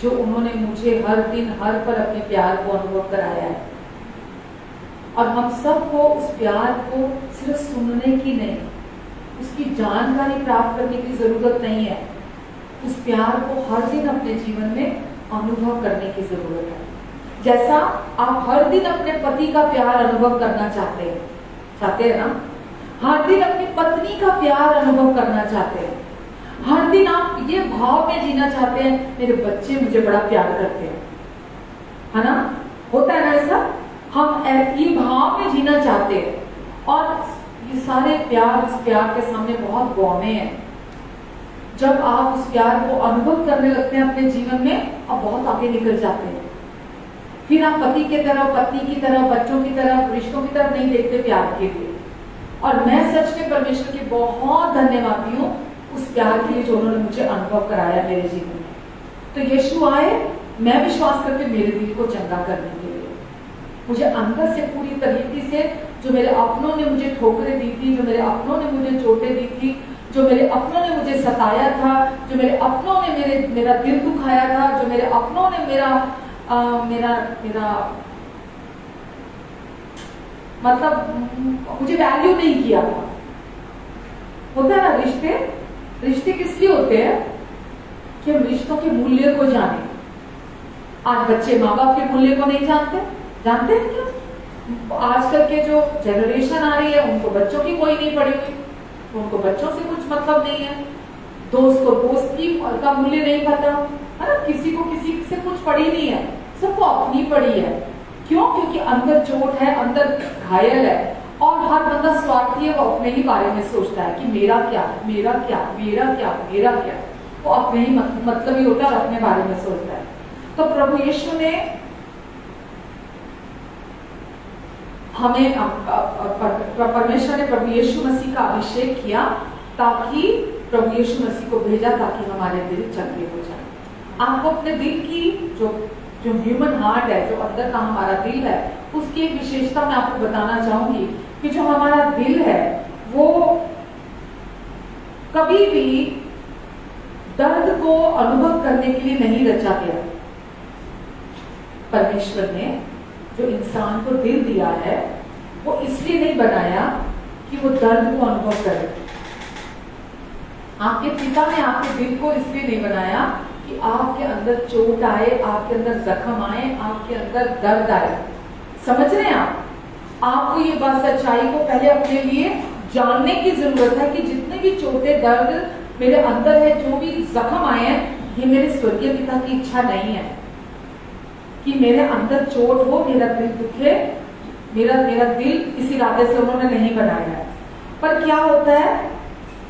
जो उन्होंने मुझे हर दिन हर पल अपने प्यार को अनुभव कराया है। और हम सबको उस प्यार को सिर्फ सुनने की नहीं, उसकी जानकारी प्राप्त करने की जरूरत नहीं है। उस प्यार को हर दिन अपने जीवन में अनुभव करने की जरूरत है। जैसा आप हर दिन अपने पति का प्यार अनुभव करना चाहते हैं ना, हर दिन अपनी पत्नी का प्यार अनुभव करना चाहते हैं, हर दिन आप ये भाव में जीना चाहते हैं, मेरे बच्चे मुझे बड़ा प्यार करते हैं, है ना, होता है ना ऐसा। हम ये भाव में जीना चाहते हैं, और ये सारे प्यार उस प्यार के सामने बहुत गौने हैं। जब आप उस प्यार को अनुभव करने लगते हैं अपने जीवन में, आप बहुत आगे निकल जाते हैं। फिर आप पति की तरह, पत्नी की तरह, बच्चों की तरह, रिश्तों की तरफ नहीं देखते प्यार के लिए। और मैं सच में परमेश्वर की बहुत धन्यवादी हूँ उस प्यार के लिए जो उन्होंने मुझे अनुभव कराया मेरे जीवन में। तो यीशु आए, मैं विश्वास करके मेरे दिल को चंगा करने के लिए, मुझे अंदर से पूरी तरीके से, जो मेरे अपनों ने मुझे ठोकरें दी थी, जो मेरे अपनों ने मुझे चोटें दी थी, जो मेरे अपनों ने मुझे सताया था, जो मेरे अपनों ने मेरा दिल दुखाया था, जो मेरे अपनों ने मेरा मतलब मुझे वैल्यू नहीं किया था। होता है ना, रिश्ते किस लिए होते हैं कि हम रिश्तों के मूल्य को जाने। आज बच्चे माँ बाप के मूल्य को नहीं जानते हैं क्या? आजकल के जो जनरेशन आ रही है, उनको बच्चों की कोई नहीं पड़ी हुई, उनको बच्चों से कुछ मतलब नहीं है, दोस्त को दोस्ती का मूल्य नहीं पता, है ना, किसी को किसी से कुछ पड़ी नहीं है, सबको अपनी पड़ी है। क्यों? क्योंकि अंदर चोट है, अंदर घायल है, और हर बंदा स्वार्थी है, वो अपने ही बारे में सोचता है कि मेरा क्या, मेरा क्या, मेरा क्या, मेरा क्या। वो अपने ही मतलब ही होता है, अपने बारे में सोचता है। तो प्रभु यीशु ने हमें, परमेश्वर ने प्रभु यीशु मसीह का अभिषेक किया, ताकि प्रभु यीशु मसीह को भेजा ताकि हमारे दिल चंगे हो जाए। आपको अपने दिल की जो ह्यूमन हार्ट है, जो अंदर का हमारा दिल है, उसकी एक विशेषता मैं आपको बताना चाहूंगी कि जो हमारा दिल है वो कभी भी दर्द को अनुभव करने के लिए नहीं रचा गया। परमेश्वर ने जो इंसान को दिल दिया है, वो इसलिए नहीं बनाया कि वो दर्द को अनुभव करे। आपके पिता ने आपके दिल को इसलिए नहीं बनाया कि आपके अंदर चोट आए, आपके अंदर जख्म आए, आपके अंदर दर्द आए। समझ रहे हैं आप? आपको ये बात, सच्चाई को पहले अपने लिए जानने की जरूरत है कि जितने भी चोटें, दर्द मेरे अंदर है, जो भी जख्म आए हैं, ये मेरे स्वर्गीय पिता की इच्छा नहीं है कि मेरे अंदर चोट हो, मेरा दिल दुखे, मेरा मेरा दिल इस इरादे से उन्होंने नहीं बनाया है। पर क्या होता है,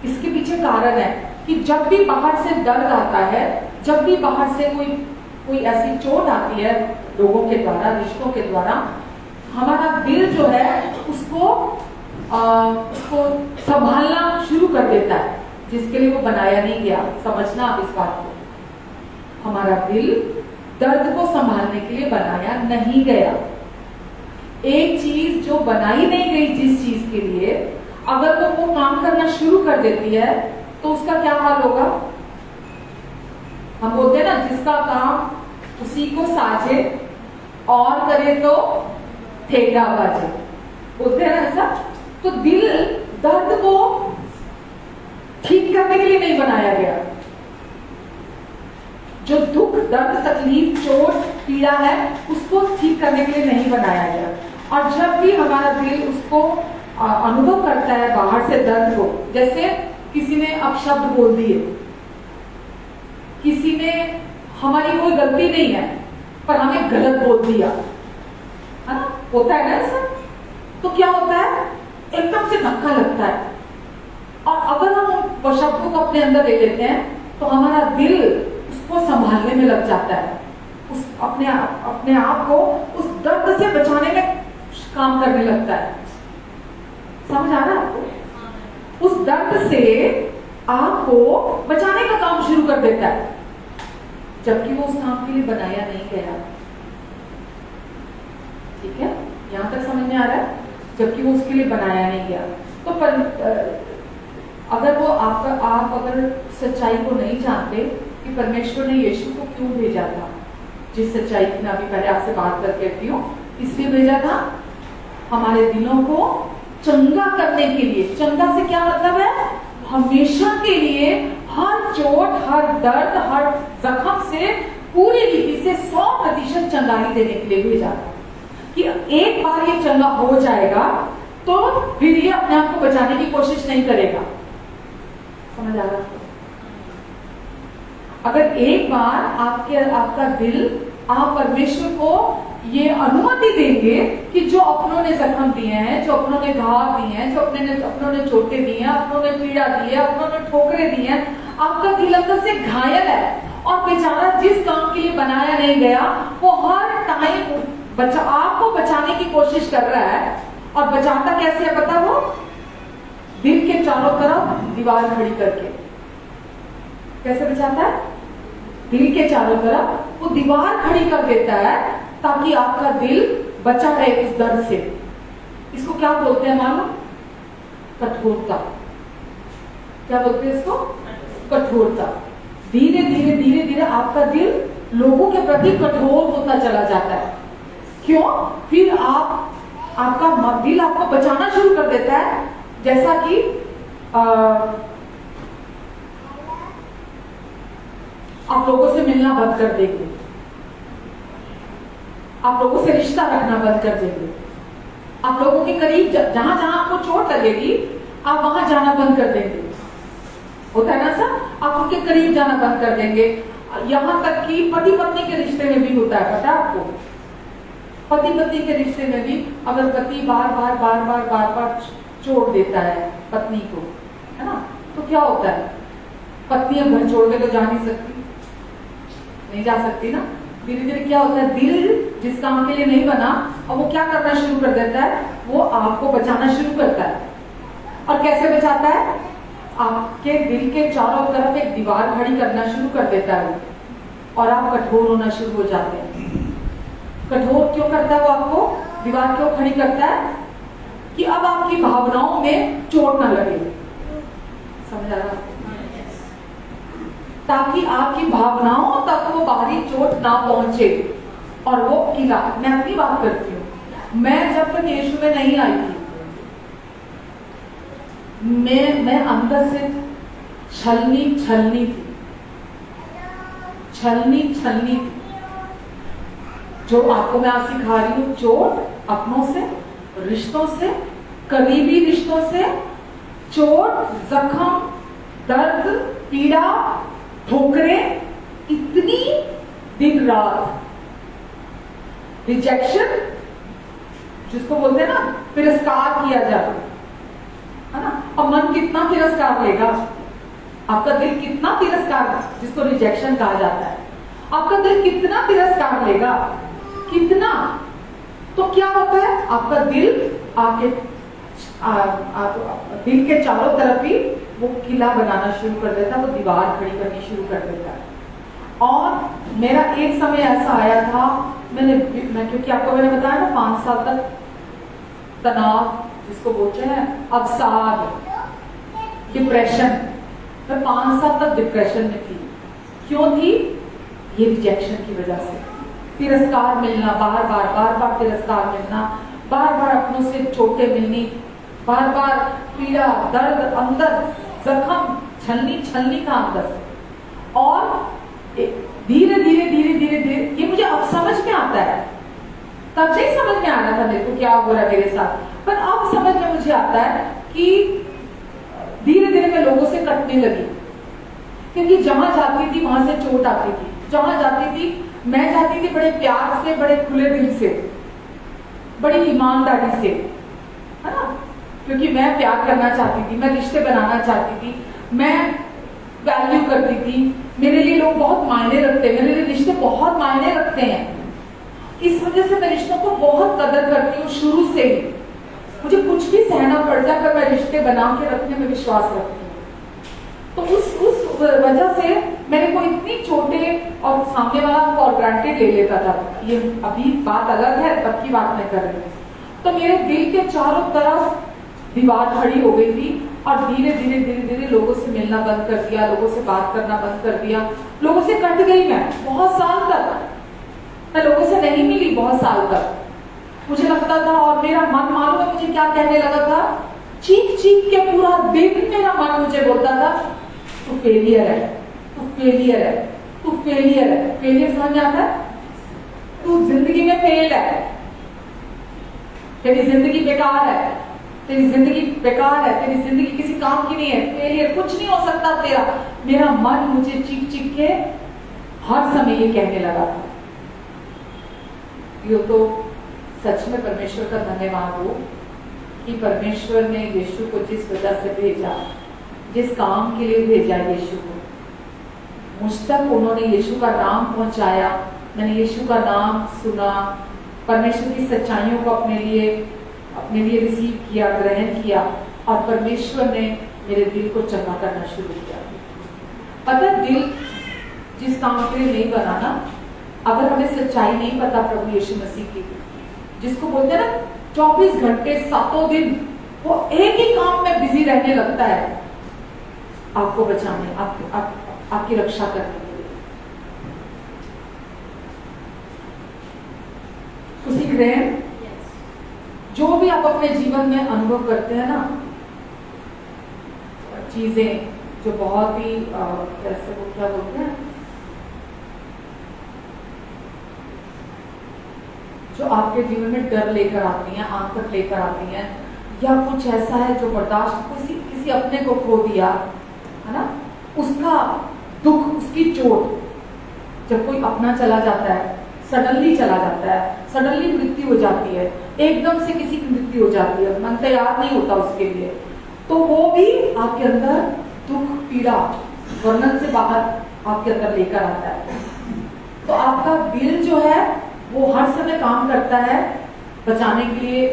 इसके पीछे कारण है कि जब भी बाहर से दर्द आता है, जब भी बाहर से कोई ऐसी चोट आती है लोगों के द्वारा, रिश्तों के द्वारा, हमारा दिल जो है उसको संभालना शुरू कर देता है, जिसके लिए वो बनाया नहीं गया। समझना आप इस बात को, हमारा दिल दर्द को संभालने के लिए बनाया नहीं गया। एक चीज जो बनाई नहीं गई जिस चीज के लिए, अगर वो काम करना शुरू कर देती है तो उसका क्या हाल होगा। हम बोलते हैं ना, जिसका काम उसी को साझे और करे तो ठेका बाजे, बोलते हैं ना ऐसा। तो दिल दर्द को ठीक करने के लिए नहीं बनाया गया। जो दुख, दर्द, तकलीफ, चोट, पीड़ा है, उसको ठीक करने के लिए नहीं बनाया गया। और जब भी हमारा दिल उसको अनुभव करता है बाहर से दर्द को, जैसे किसी ने अपशब्द बोल दिए, किसी ने, हमारी कोई गलती नहीं है पर हमें गलत बोल दिया, है ना, होता है ना ऐसा। तो क्या होता है, एकदम से धक्का लगता है। और अगर हम उन शब्दों को अपने अंदर ले लेते हैं तो हमारा दिल उसको संभालने में लग जाता है, उस अपने आप को उस दर्द से बचाने में काम करने लगता है। समझ आ रहा है आपको? उस दर्द से आपको बचाने का काम शुरू कर देता है, जबकि वो उस काम के लिए बनाया नहीं गया। ठीक है, यहां तक समझ में आ रहा है? जबकि वो उसके लिए बनाया नहीं गया। तो अगर वो आप अगर सच्चाई को नहीं जानते कि परमेश्वर ने यीशु को क्यों भेजा था, जिस सच्चाई की मैं अभी पहले आपसे बात करके हटी हूँ, इसलिए भेजा था हमारे दिलों को चंगा करने के लिए। चंगा से क्या मतलब है, हमेशा के लिए हर चोट, हर दर्द, हर जख्म से पूरी रीति से 100% चंगाई देने के लिए भेजा था कि एक बार ये चंगा हो जाएगा तो फिर ये अपने आप को बचाने की कोशिश नहीं करेगा। समझ आ रहा है? अगर एक बार आपका दिल, आप परमेश्वर को ये अनुमति देंगे कि जो अपनों ने जख्म दिए हैं, जो अपनों ने घाव दिए हैं, जो अपनों ने चोटें दी हैं, अपनों ने पीड़ा दी है, अपनों ने ठोकरें दी हैं, आपका दिल अंदर से घायल है और बेचारा जिस काम के लिए बनाया नहीं गया वो हर टाइम आपको बचाने की कोशिश कर रहा है। और बचाता कैसे है पता? वो दिल के चारों तरफ दीवार खड़ी करके। कैसे बचाता है? दिल के चारों तरफ वो दीवार खड़ी कर देता है ताकि आपका दिल बचा रहे इस दर्द से। इसको क्या बोलते हैं मालूम? कठोरता। क्या बोलते हैं इसको? कठोरता। धीरे धीरे धीरे धीरे आपका दिल लोगों के प्रति कठोर होता चला जाता है। क्यों? फिर आपका दिल आपको बचाना शुरू कर देता है। जैसा कि आप लोगों से मिलना बंद कर देंगे, आप लोगों से रिश्ता रखना बंद कर देंगे, आप लोगों के करीब जहां जहां आपको चोट लगेगी आप वहां जाना बंद कर देंगे। होता है ना सर? आप उनके करीब जाना बंद कर देंगे। यहां तक कि पति पत्नी के रिश्ते में भी होता है, पता है आपको? पति पत्नी के रिश्ते में भी अगर पति बार बार छोड़ देता है पत्नी को, है ना, तो क्या होता है? पत्नी अब घर छोड़ के तो जा नहीं जा सकती ना। धीरे धीरे क्या होता है, दिल जिस काम के लिए नहीं बना और वो क्या करना शुरू कर देता है, वो आपको बचाना शुरू करता है। और कैसे बचाता है? आपके दिल के चारों तरफ एक दीवार खड़ी करना शुरू कर देता है और आप कठोर होना शुरू हो जाते हैं। कठोर क्यों करता है वो आपको? दीवार क्यों खड़ी करता है? कि अब आपकी भावनाओं में चोट ना लगे। समझ आ रहा है? ताकि आपकी भावनाओं तक वो बाहरी चोट ना पहुंचे। और वो किला, मैं अपनी बात करती हूँ, मैं जब तक यीशु में नहीं आई थी, मैं अंदर से छलनी थी। जो आपको मैं आज सिखा रही हूँ, चोट अपनों से, रिश्तों से, करीबी रिश्तों से, चोट, जख्म, दर्द, पीड़ा, ठोकरें, इतनी दिन रात, रिजेक्शन, जिसको बोलते हैं ना तिरस्कार किया जाता है ना। अब मन कितना तिरस्कार लेगा, आपका दिल कितना तिरस्कार, जिसको रिजेक्शन कहा जाता है, आपका दिल कितना तिरस्कार लेगा, कितना, तो क्या होता है, आपका दिल आपके दिल के चारों तरफ ही वो किला बनाना शुरू कर देता है, वो दीवार खड़ी करनी शुरू कर देता है। और मेरा एक समय ऐसा आया था, मैं क्योंकि आपको मैंने बताया ना 5 साल तक तनाव जिसको बोलते हैं, अवसाद, डिप्रेशन, मैं 5 साल तक डिप्रेशन में थी। क्यों थी? ये रिजेक्शन की वजह से, तिरस्कार मिलना, बार बार तिरस्कार मिलना, बार बार अपनों से चोटें मिलनी, बार बार पीड़ा, दर्द अंदर, जख्म, छलनी था अंदर से। और धीरे धीरे ये मुझे अब समझ में आता है, तब से ही समझ में आ रहा था मेरे को क्या हो रहा है मेरे साथ, पर अब समझ में मुझे आता है कि धीरे धीरे मैं लोगों से कटने लगी, क्योंकि जहां जाती थी वहां से चोट आती थी, जहां जाती थी मैं जाती थी बड़े प्यार से, बड़े खुले दिल से, बड़ी ईमानदारी से, है ना, क्योंकि मैं प्यार करना चाहती थी, मैं रिश्ते बनाना चाहती थी, मैं वैल्यू करती थी, मेरे लिए लोग बहुत मायने रखते हैं, मेरे लिए रिश्ते बहुत मायने रखते हैं, इस वजह से मैं रिश्तों को बहुत कदर करती हूँ शुरू से ही। मुझे कुछ भी सहना पड़ जाए पर मैं रिश्ते बना के रखने में विश्वास रखती हूँ। तो उस वजह से मेरे को इतनी चोटें, और सामने वाला फॉर ग्रांटेड ले लेता था, ये अभी बात अलग है, तब की बात मैं कर रही हूँ। तो मेरे दिल के चारों तरफ दीवार खड़ी हो गई थी, और धीरे धीरे लोगों से मिलना बंद कर दिया, लोगों से बात करना बंद कर दिया, लोगों से कट गई मैं बहुत साल तक, मैं लोगों से नहीं मिली बहुत साल तक। मुझे लगता था, और मेरा मन मालूम है मुझे क्या कहने लगा था, चीख के पूरा दिन मेरा मन मुझे बोलता था, तू फेलियर है, तू फेलियर है, तू फेलियर है। फेलियर समझ में आता है? तू जिंदगी में फेल है, तेरी जिंदगी बेकार है, तेरी जिंदगी बेकार है, तेरी जिंदगी किसी काम की नहीं है, फेलियर, कुछ नहीं हो सकता तेरा। मेरा मन मुझे चीख के हर समय ये कहने लगा था। ये तो सच में परमेश्वर का धन्यवाद हो कि परमेश्वर ने यीशु को जिस वजह से भेजा, जिस काम के लिए भेजा यीशु को, मुझ तक उन्होंने यीशु का नाम पहुंचाया, मैंने यीशु का नाम सुना, परमेश्वर की सच्चाइयों को अपने लिए रिसीव किया, ग्रहण किया, और परमेश्वर ने मेरे दिल को चंगा करना शुरू किया। पता दिल जिस काम के लिए नहीं बनाना, अगर हमें सच्चाई नहीं पता प्रभु यीशु मसीह की, जिसको बोलते हैं ना 24 घंटे 7 दिन वो एक ही काम में बिजी रहने लगता है, आपको बचाने, आपकी रक्षा करने के लिए। तो सीख रहे हैं? जो भी आप अपने जीवन में अनुभव करते हैं ना, चीजें जो बहुत ही कैसे वो क्या बोलते हैं, जो आपके जीवन में डर लेकर आती हैं, आंतक लेकर आती हैं, या कुछ ऐसा है जो बर्दाश्त, किसी अपने को खो दिया है ना, उसका दुख, उसकी चोट, जब कोई अपना चला जाता है, सडनली चला जाता है, सडनली मृत्यु हो जाती है, एकदम से किसी की मृत्यु हो जाती है, मन तैयार नहीं होता उसके लिए, तो वो भी आपके अंदर दुख, पीड़ा, वर्णन से बाहर आपके अंदर लेकर आता है। तो आपका दिल जो है वो हर समय काम करता है बचाने के लिए।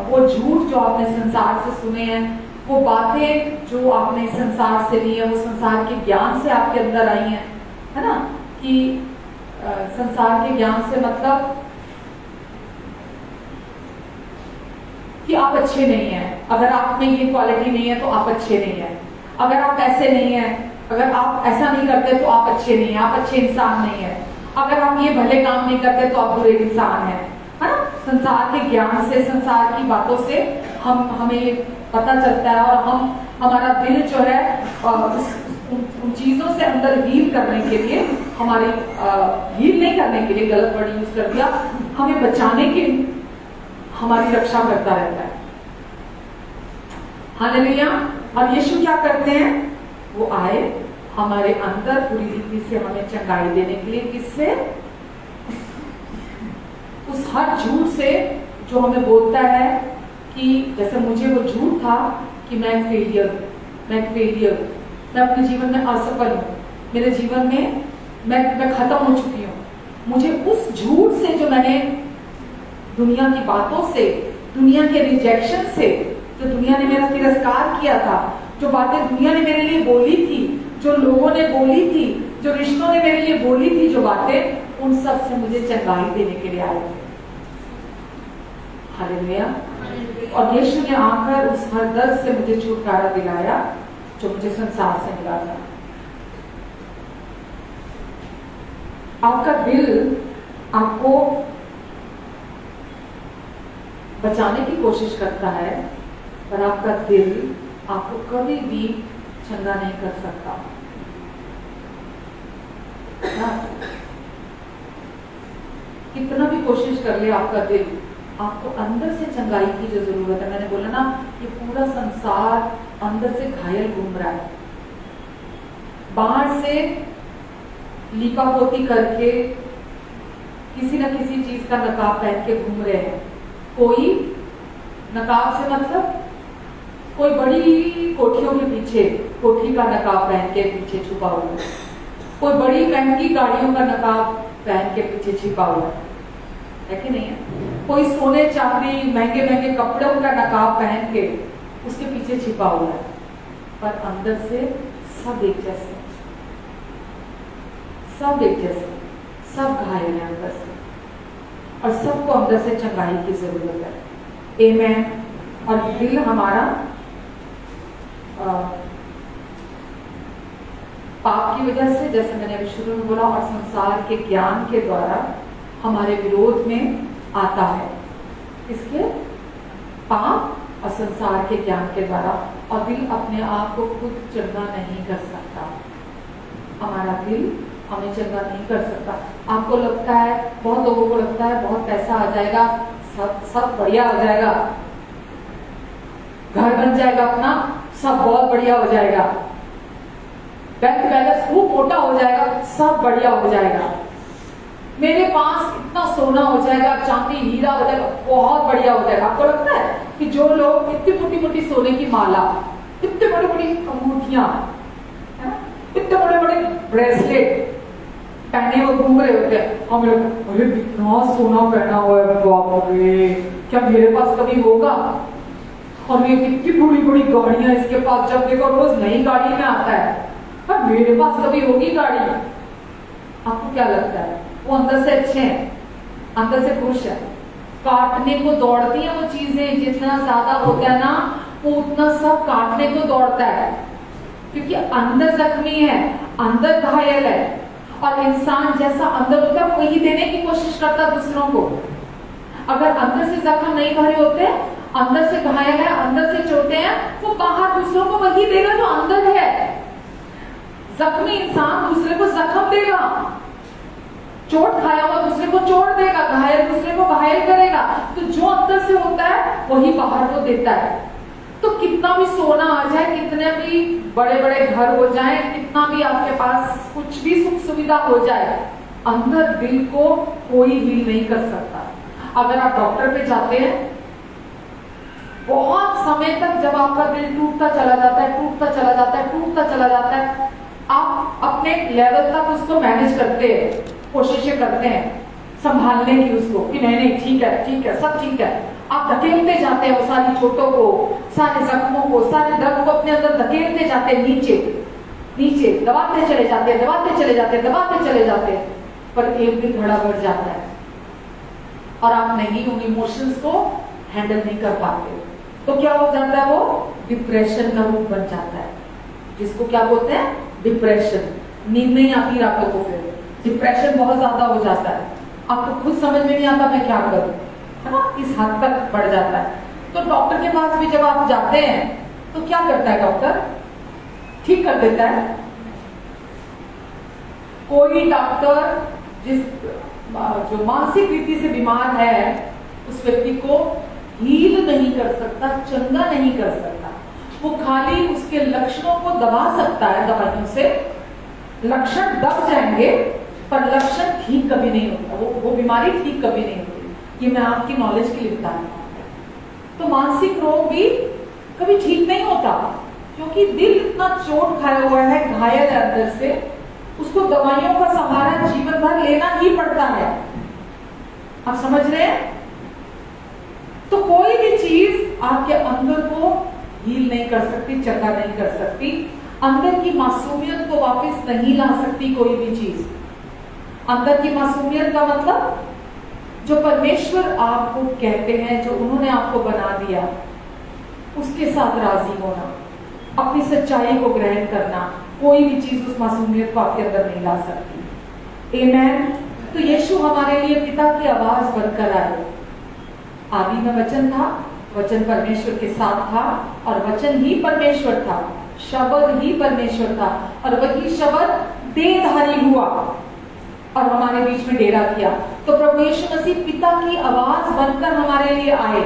वो झूठ जो आपने संसार से सुने हैं, वो बातें जो आपने संसार से ली है, वो संसार के ज्ञान से आपके अंदर आई हैं, है ना, कि संसार के ज्ञान से मतलब कि आप अच्छे नहीं हैं, अगर आप में ये क्वालिटी नहीं है तो आप अच्छे नहीं हैं, अगर आप ऐसे नहीं हैं, अगर आप ऐसा नहीं करते तो आप अच्छे नहीं हैं, आप अच्छे इंसान नहीं है, अगर आप ये भले काम नहीं करते तो आप बुरे इंसान हैं, है ना। संसार के ज्ञान से, संसार की बातों से हमें पता चलता है, और हमारा दिल जो है उन चीजों से अंदर हील करने के लिए, हमारी हील नहीं करने के लिए, गलत वर्ड यूज कर दिया, हमें बचाने के, हमारी रक्षा करता रहता है। हालेलुया। और यीशु क्या करते हैं, वो आए हमारे अंदर पूरी रीति से हमें चंगाई देने के लिए, किससे, उस हर झूठ से जो हमें बोलता है कि जैसे मुझे वो झूठ था कि मैं फेलियर, मैं अपने जीवन में असफल हूँ, मेरे जीवन में मैं खत्म हो चुकी हूँ। मुझे उस झूठ से, जो मैंने दुनिया की बातों से, दुनिया के रिजेक्शन से, जो दुनिया ने मेरा तिरस्कार किया था, जो बातें दुनिया ने मेरे लिए बोली थी, जो लोगों ने बोली थी, जो रिश्तों ने मेरे लिए बोली थी, जो बातें, उन सब से मुझे चंगाई देने के लिए आए थे। हालेलुया। और यीशु ने आकर उस हर दर्द से मुझे छुटकारा दिलाया जो मुझे संसार से मिला था। आपका दिल आपको बचाने की कोशिश करता है, पर आपका दिल आपको कभी भी चंगा नहीं कर सकता। कितना भी कोशिश कर ले आपका दिल, आपको अंदर से चंगाई की जो जरूरत है। मैंने बोला ना, ये पूरा संसार अंदर से घायल घूम रहा है। बाहर से लीपा पोती करके किसी न किसी चीज का नकाब पहन के घूम रहे हैं। कोई नकाब से मतलब कोई बड़ी कोठियों के पीछे कोठी का नकाब पहन के पीछे छुपा हुआ है, कोई बड़ी महंगी गाड़ियों का नकाब पहन के पीछे छिपा हुआ है कि नहीं है? कोई सोने चांदी महंगे महंगे कपड़ों का नकाब पहन के उसके पीछे छिपा हुआ है, पर अंदर से सब एक जैसे, सब एक जैसे, सब घायल है अंदर से, और सबको अंदर से चंगाई की जरूरत है। आमेन। और दिल हमारा पाप की वजह से, जैसे मैंने अभी शुरू में बोला, और संसार के ज्ञान के द्वारा हमारे विरोध में आता है। इसके पाप और संसार के ज्ञान के द्वारा। और दिल अपने आप को खुद चंगा नहीं कर सकता। हमारा दिल हमें चंगा नहीं कर सकता। आपको लगता है, बहुत लोगों को लगता है बहुत पैसा आ जाएगा, सब बढ़िया हो जाएगा, घर बन जाएगा अपना, सब बहुत बढ़िया हो जाएगा, बैंक बैलेंस खूब मोटा हो जाएगा, सब बढ़िया हो जाएगा, मेरे पास इतना सोना हो जाएगा, चांदी हीरा हो जाएगा, बहुत बढ़िया हो जाएगा। आपको लगता है कि जो लोग इतनी मोटी मोटी सोने की माला, इतने बड़ी बड़ी अंगूठियां, इतने बड़े बड़े ब्रेसलेट पहने हुए घूम रहे होते हैं, हमें लगता है अरे इतना सोना पहना हुआ है, बाप रे, क्या मेरे पास कभी होगा? और ये कितनी बड़ी बड़ी गाड़ियां इसके पास, जब देखो रोज नई गाड़ी में आता है, पर मेरे पास कभी होगी गाड़ी? आपको क्या लगता है? वो अंदर से अच्छे हैं, अंदर से खुश है, काटने को दौड़ती है वो चीजें, जितना ज्यादा होता है ना वो उतना सब काटने को दौड़ता है, क्योंकि अंदर जख्मी है, अंदर घायल है। और इंसान जैसा अंदर होता है वही देने की कोशिश करता है दूसरों को। अगर अंदर से जख्म नहीं भरे होते, अंदर से घायल है, अंदर से चोटें हैं, वो बाहर दूसरों को वही देगा जो अंदर है। जख्मी इंसान दूसरे को जख्म देगा, चोट खाया हुआ दूसरे को चोट देगा, घायल दूसरे को घायल करेगा। तो जो अंदर से होता है वही बाहर को देता है। तो कितना भी सोना आ जाए, कितने भी बड़े बड़े घर हो जाए, कितना भी आपके पास कुछ भी सुख सुविधा हो जाए, अंदर दिल को कोई हील नहीं कर सकता। अगर आप डॉक्टर पे जाते हैं, बहुत समय तक जब आपका दिल टूटता चला जाता है, टूटता चला जाता है, टूटता चला जाता है, आप अपने लेवल तक उसको मैनेज करते हैं, कोशिशें करते हैं संभालने की उसको, कि नहीं नहीं ठीक है सब ठीक है। आप धकेलते जाते हैं वो सारी चोटों को, सारे जख्मों को, सारे दर्द को अपने अंदर धकेलते जाते हैं, नीचे नीचे दबाते चले जाते हैं, दबाते चले जाते हैं, दबाते चले जाते हैं, पर एक दिन घड़ा भर जाता है और आप नहीं उन इमोशंस को हैंडल नहीं कर पाते। तो क्या हो जाता है? वो डिप्रेशन का रूप बन जाता है, जिसको क्या बोलते हैं? डिप्रेशन। नींद नहीं आती रातों को, फिर डिप्रेशन बहुत ज्यादा हो जाता है, आपको खुद समझ में नहीं आता मैं क्या करूं, है ना? इस हद तक बढ़ जाता है। तो डॉक्टर के पास भी जब आप जाते हैं तो क्या करता है डॉक्टर? ठीक कर देता है। कोई डॉक्टर जो मानसिक रीति से बीमार है उस व्यक्ति को हील नहीं कर सकता, चंगा नहीं कर सकता। वो खाली उसके लक्षणों को दबा सकता है दवाइयों से, लक्षण दब जाएंगे पर लक्षण ठीक कभी नहीं होता, वो बीमारी ठीक कभी नहीं होती। ये मैं आपकी नॉलेज के लिए बता रही हूँ। तो मानसिक रोग भी कभी ठीक नहीं होता, क्योंकि दिल इतना चोट खाया हुआ है, घायल है अंदर से, उसको दवाइयों का सहारा जीवन भर लेना ही पड़ता है। आप समझ रहे हैं? तो कोई भी चीज आपके अंदर को हील नहीं कर सकती, चंगा नहीं कर सकती, अंदर की मासूमियत को वापस नहीं ला सकती कोई भी चीज। अंदर की मासूमियत का मतलब जो परमेश्वर आपको कहते हैं, जो उन्होंने आपको बना दिया, उसके साथ राजी होना, अपनी सच्चाई को ग्रहण करना, कोई भी चीज उस मासूमियत को आपके अंदर नहीं ला सकती। आमेन। तो यीशु हमारे लिए पिता की आवाज बनकर आए। आदि में वचन था, वचन परमेश्वर के साथ था और वचन ही परमेश्वर था, शब्द ही परमेश्वर था, और वही शब्द देहधारी हुआ और हमारे बीच में डेरा किया। तो प्रभु यीशु मसीह पिता की आवाज बनकर हमारे लिए आए।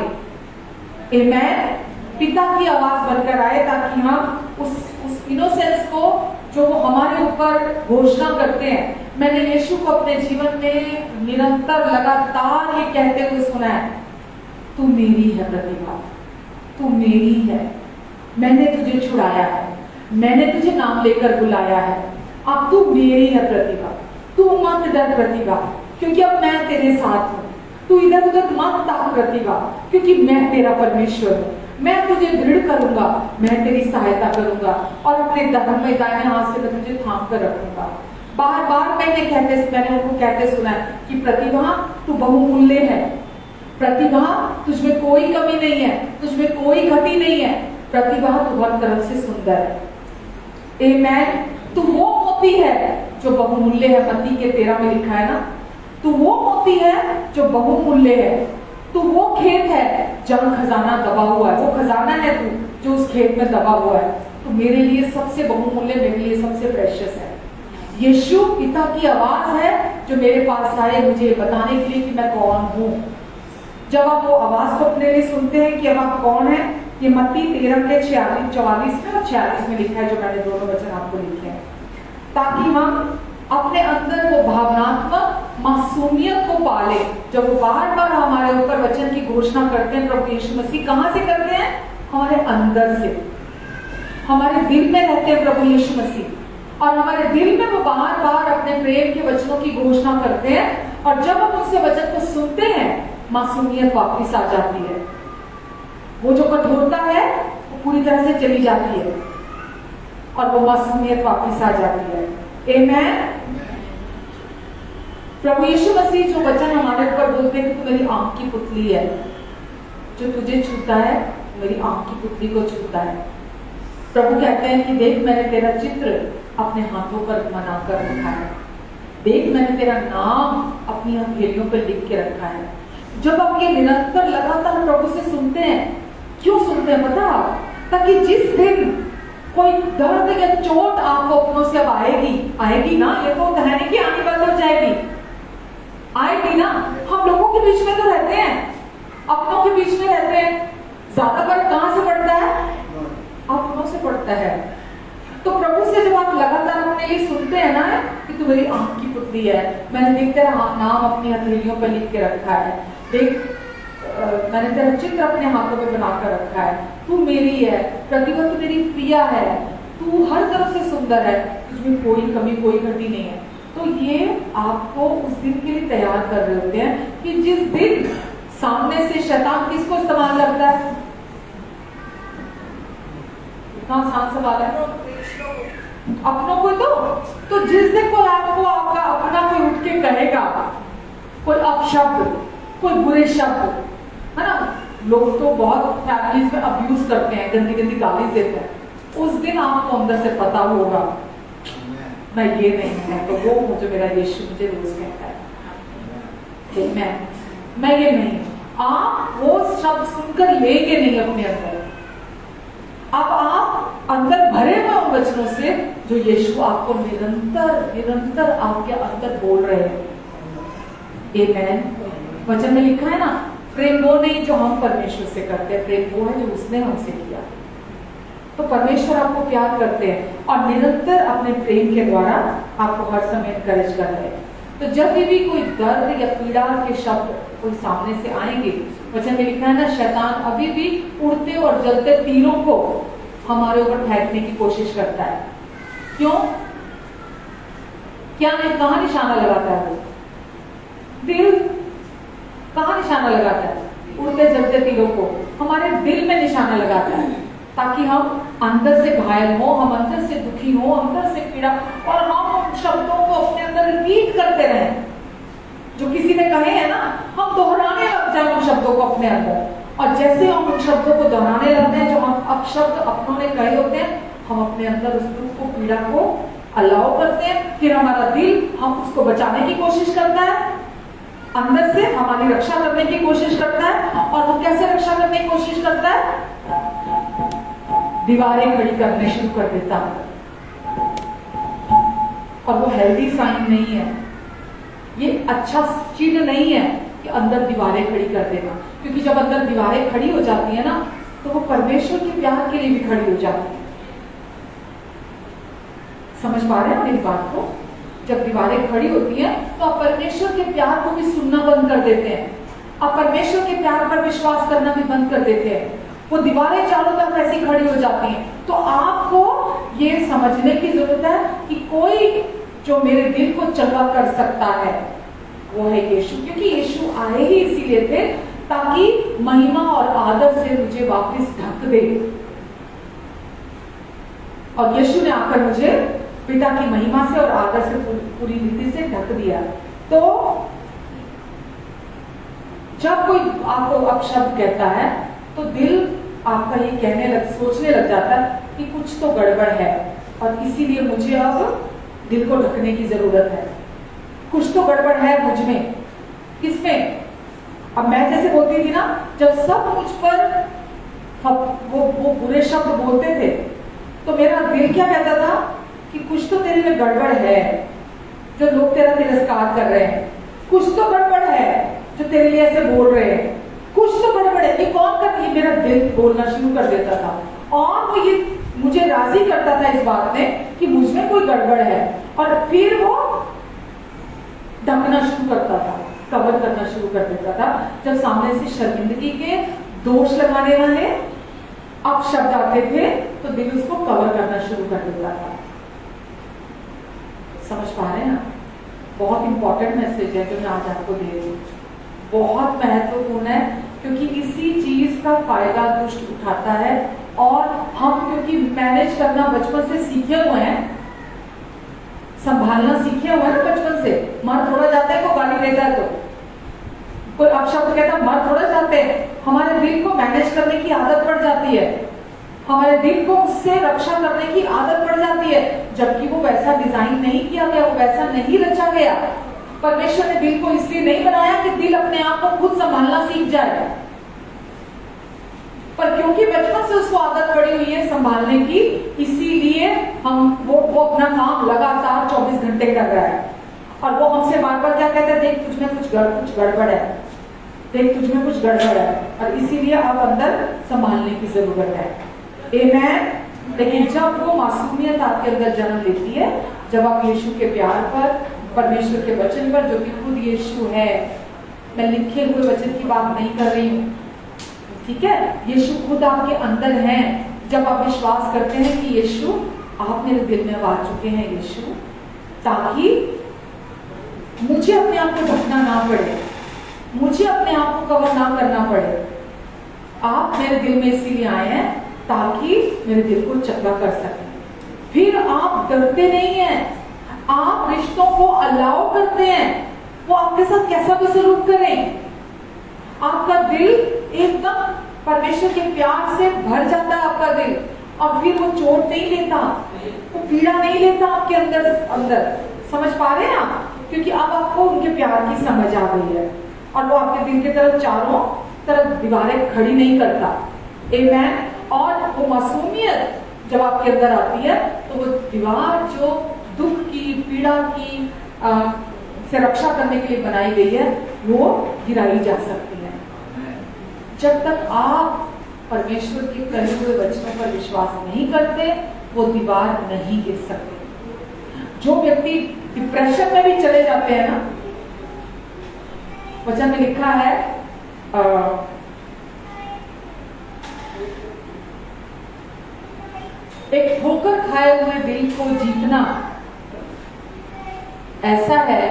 आमेन। पिता की आवाज बनकर आए ताकि हम उस इनोसेंस को जो वो हमारे ऊपर घोषणा करते हैं। मैंने यीशु को अपने जीवन में निरंतर लगातार ये कहते हुए सुना है, तू मेरी है प्रतिभा, तू मेरी है, मैंने तुझे छुड़ाया है, मैंने तुझे नाम लेकर बुलाया है, अब तू मेरी है प्रतिभा, तू मत डर प्रतिभा, क्योंकि अब मैं तेरे साथ हूं, तू इधर उधर मत ताक प्रतिभा, क्योंकि मैं तेरा परमेश्वर हूं, मैं तुझे दृढ़ करूंगा, मैं तेरी सहायता करूंगा और अपने धर्म में दाहिने हाथ से मैं तुझे थाम कर रखूंगा। बार बार मैंने उनको कहते सुना है कि प्रतिभा तू बहुमूल्य है, प्रतिभा तुझमें कोई कमी नहीं है, तुझमें कोई घटी नहीं है, प्रतिभा तू हर तरफ से सुंदर है। आमेन। तू वो मोती है जो बहुमूल्य है, मत्ती के 13 में लिखा है ना, तू वो मोती है जो बहुमूल्य है, तू वो खेत है जहां खजाना दबा हुआ है, वो खजाना है तू जो उस खेत में दबा हुआ है। तो मेरे लिए सबसे बहुमूल्य, मेरे लिए सबसे प्रेशियस है। यीशु पिता की आवाज है जो मेरे पास आए मुझे बताने के लिए कि मैं कौन हूं। जब आप वो आवाज को अपने लिए सुनते हैं कि अब आप कौन है, ये मत्ती 13 के 44 में और 46 में लिखा है, जो मैंने दोनों वचन आपको लिखे हैं, ताकि हम अपने अंदर वो भावनात्मक मासूमियत को पाले। जब वो बार बार हमारे ऊपर वचन की घोषणा करते हैं, प्रभु यीशु मसीह कहां से करते हैं? हमारे अंदर से, हमारे दिल में रहते हैं प्रभु यीशु मसीह, और हमारे दिल में वो बार बार अपने प्रेम के वचनों की घोषणा करते हैं। और जब हम उनसे वचन को सुनते हैं, मासूमियत वापस आ जाती है, वो जो कठोरता है वो पूरी तरह से चली जाती है और वो मासूमियत वापस आ जाती है। आमेन। प्रभु यीशु मसीह जो वचन हमारे ऊपर बोलते हैं कि तू मेरी आंख की पुतली है, जो तुझे छूता है मेरी आंख की पुतली को छूता है। प्रभु कहते हैं कि देख मैंने तेरा चित्र अपने हाथों पर बनाकर रखा है, देख मैंने तेरा नाम अपनी हथेलियों पर लिख के रखा है। जब आप ये निरंतर लगातार प्रभु से सुनते हैं, क्यों सुनते हैं पता? ताकि जिस दिन कोई दर्द या चोट आपको अपनों से अब आएगी ना, ये तो है नहीं कि आनी बंद हो जाएगी, आएगी ना। हम लोगों के बीच में तो रहते हैं, अपनों के बीच में रहते हैं, ज्यादा फर्क कहां से पड़ता है? अपनों से पड़ता है। तो प्रभु से जब आप लगातार अपने लिए सुनते हैं ना कि तू मेरी आंख की पुतली है, मैंने देख तेरा नाम अपनी हथेलियों पर लिख के रखा है, देख मैंने तेरा चित्र अपने हाथों पे बनाकर रखा है, तू मेरी है, प्रतिभा तू मेरी प्रिया है, तू हर तरफ से सुंदर है, तुझमें कोई कमी कोई घटी नहीं है। तो ये आपको उस दिन के लिए तैयार कर रहे होते हैं कि जिस दिन सामने से शैतान किसको इस्तेमाल करता है? इतना आसान सवाल है, अपनों को। तो जिस दिन कोई आपको आपका अपना कोई उठ के कहेगा, कोई अपशब्द, कोई बुरे शब्द, है ना, लोग तो बहुत फैमिलीज में अब्यूज करते हैं, गंदी गंदी गाली देते हैं, उस दिन आपको अंदर से पता होगा मैं ये नहीं है, तो वो मुझे मेरा यीशु मुझे रोज कहता है मैं ये नहीं। आप वो शब्द सुनकर लेके नहीं अपने अंदर, अब आप अंदर भरे हुए उन वचनों से जो यीशु आपको निरंतर आपके अंदर बोल रहे हैं। आमेन। वचन में लिखा है ना, प्रेम वो नहीं जो हम परमेश्वर से करते हैं, प्रेम वो है जो उसने हमसे किया। तो परमेश्वर आपको प्यार करते हैं और निरंतर अपने प्रेम के द्वारा आपको हर समय एनकरेज कर रहे हैं। तो जब भी कोई दर्द या पीड़ा के शब्द कोई सामने से आएंगे, वचन में लिखा है ना, शैतान अभी भी उड़ते और जलते तीरों को हमारे ऊपर फेंकने की कोशिश करता है। क्यों? क्या नहीं, कहां निशाना लगाता है वो? दिल। कहां निशाना लगाता है? उड़ते जलते तीरों को हमारे दिल में निशाना लगाता है, ताकि हम अंदर से घायल हो, हम अंदर से दुखी हो, अंदर से पीड़ा, और हम उन शब्दों को अपने अंदर रिपीट करते रहें जो किसी ने कहे हैं ना, हम दोहराने लग जाए उन शब्दों को अपने अंदर। और जैसे हम उन शब्दों को दोहराने लगते हैं जो हम अब शब्द अपनों ने कहे होते हैं, हम अपने अंदर उस दुख को, पीड़ा को अलाउ करते हैं। फिर हमारा दिल हम उसको बचाने की कोशिश करता है, अंदर से हमारी रक्षा करने की कोशिश करता है। और वो कैसे रक्षा करने की कोशिश करता है? दीवारें खड़ी करने शुरू कर देता है। और वो हेल्दी साइन नहीं है, ये अच्छा चिन्ह नहीं है कि अंदर दीवारें खड़ी कर देना। क्योंकि जब अंदर दीवारें खड़ी हो जाती है ना, तो वो परमेश्वर के प्यार के लिए भी खड़ी हो जाती है। समझ पा रहे हैं मेरी बात को? जब दीवारें खड़ी होती हैं तो आप परमेश्वर के प्यार को भी सुनना बंद कर देते हैं, आप परमेश्वर के प्यार पर विश्वास करना भी बंद कर देते हैं। वो दीवारें चारों तरफ ऐसी खड़ी हो जाती हैं। तो आपको ये समझने की जरूरत है कि कोई जो मेरे दिल को चंगा कर सकता है वो है यीशु। क्योंकि यीशु आए ही इसीलिए थे ताकि महिमा और आदर से मुझे वापस ढक दे। और यीशु ने आकर मुझे पिता की महिमा से और आदर से पूरी रीति से ढक दिया। तो जब कोई आपको अपशब्द कहता है तो दिल आपका ये सोचने लग जाता है कि कुछ तो गड़बड़ है, और इसीलिए मुझे अब दिल को ढकने की जरूरत है। कुछ तो गड़बड़ है मुझ में। किसमें? अब मैं जैसे बोलती थी ना, जब सब मुझ पर वो बुरे शब्द बोलते थे तो मेरा दिल क्या कहता था कि कुछ तो तेरे में गड़बड़ है जो लोग तेरा तिरस्कार कर रहे हैं, कुछ तो गड़बड़ है जो तेरे लिए ऐसे बोल रहे हैं, कुछ तो गड़बड़ है। ये कौन कर, ये मेरा दिल बोलना शुरू कर देता था। और वो ये मुझे राजी करता था इस बात में कि मुझ में कोई गड़बड़ है, और फिर वो ढकना शुरू करता था, कवर करना शुरू कर देता था। जब सामने से शर्मिंदगी के दोष लगाने वाले अब शब्द आते थे तो दिल उसको कवर करना शुरू कर देता था। समझ पा रहे हैं? बहुत इंपॉर्टेंट मैसेज है जो मैं आज आपको दे रही हूँ, बहुत महत्वपूर्ण है। क्योंकि इसी चीज का फायदा दुष्ट उठाता है, और हम क्योंकि मैनेज करना बचपन से सीखे हुए हैं, संभालना सीखे हुए हैं ना बचपन से। मर थोड़ा जाते हैं, को गाली देता है तो कोई अपशब्द कहता है, मर थोड़ा जाते हैं। हमारे दिल को मैनेज करने की आदत पड़ जाती है, हमारे दिल को उससे रक्षा करने की आदत पड़ जाती है, जबकि वो वैसा डिजाइन नहीं किया गया, वो वैसा नहीं रचा गया। परमेश्वर ने दिल को इसलिए नहीं बनाया कि दिल अपने आप को खुद संभालना सीख जाए, पर क्योंकि बचपन से उसको आदत पड़ी हुई है संभालने की, इसीलिए हम वो अपना काम लगातार 24 घंटे कर रहा है। और वो हमसे बार बार क्या कहता है, देख तुझमें कुछ गड़बड़ है, देख तुझमें कुछ गड़बड़ है, और इसीलिए अब अंदर संभालने की जरूरत है। आमेन। लेकिन जब वो मासूमियत आपके अंदर जन्म लेती है, जब आप यीशु के प्यार पर, परमेश्वर के वचन पर, जो कि खुद यीशु है, मैं लिखे हुए वचन की बात नहीं कर रही हूँ, ठीक है, यीशु खुद आपके अंदर हैं। जब आप विश्वास करते हैं कि यीशु आप मेरे दिल में आ चुके हैं, यीशु, ताकि मुझे अपने आप को ढकना ना पड़े, मुझे अपने आप को कवर ना करना पड़े, आप मेरे दिल में इसीलिए आए हैं ताकि मेरे दिल को चंगा कर सके। फिर आप डरते नहीं हैं, आप रिश्तों को अलाउ करते हैं, वो आपके साथ कैसा भी सलूक करें, आपका दिल एकदम परमेश्वर के प्यार से भर जाता है आपका दिल, और फिर वो चोट नहीं लेता, वो पीड़ा नहीं लेता आपके अंदर। समझ पा रहे हैं आप? क्योंकि अब आपको उनके प्यार की समझ आ गई है, और वो आपके दिल के तरफ चारों तरफ दीवारें खड़ी नहीं करता। आमेन। और वो मासूमियत जब आपके अंदर आती है तो वो दीवार जो दुख की, पीड़ा की से रक्षा करने के लिए बनाई गई है, वो गिराई जा सकती है। जब तक आप परमेश्वर के कहे हुए वचनों पर विश्वास नहीं करते, वो दीवार नहीं गिर सकती। जो व्यक्ति डिप्रेशन में भी चले जाते हैं ना। वचन में लिखा है एक ठोकर खाए हुए दिल को जीतना ऐसा है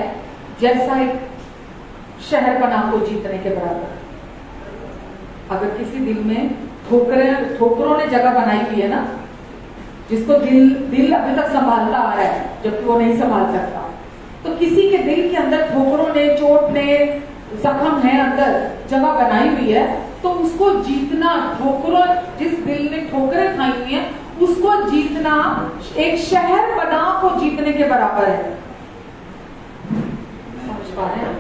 जैसा एक शहरपनाह को जीतने के बराबर। अगर किसी दिल में ठोकरों ने जगह बनाई हुई है ना, जिसको दिल अभी तक संभालता आ रहा है जबकि वो नहीं संभाल सकता, तो किसी के दिल के अंदर ठोकरों ने, चोट ने, जख्म है अंदर जगह बनाई हुई है, तो उसको जीतना, ठोकरों, जिस दिल ने ठोकरें खाई हुई है उसको जीतना एक शहर पनाह को जीतने के बराबर है। समझ पा रहे हैं?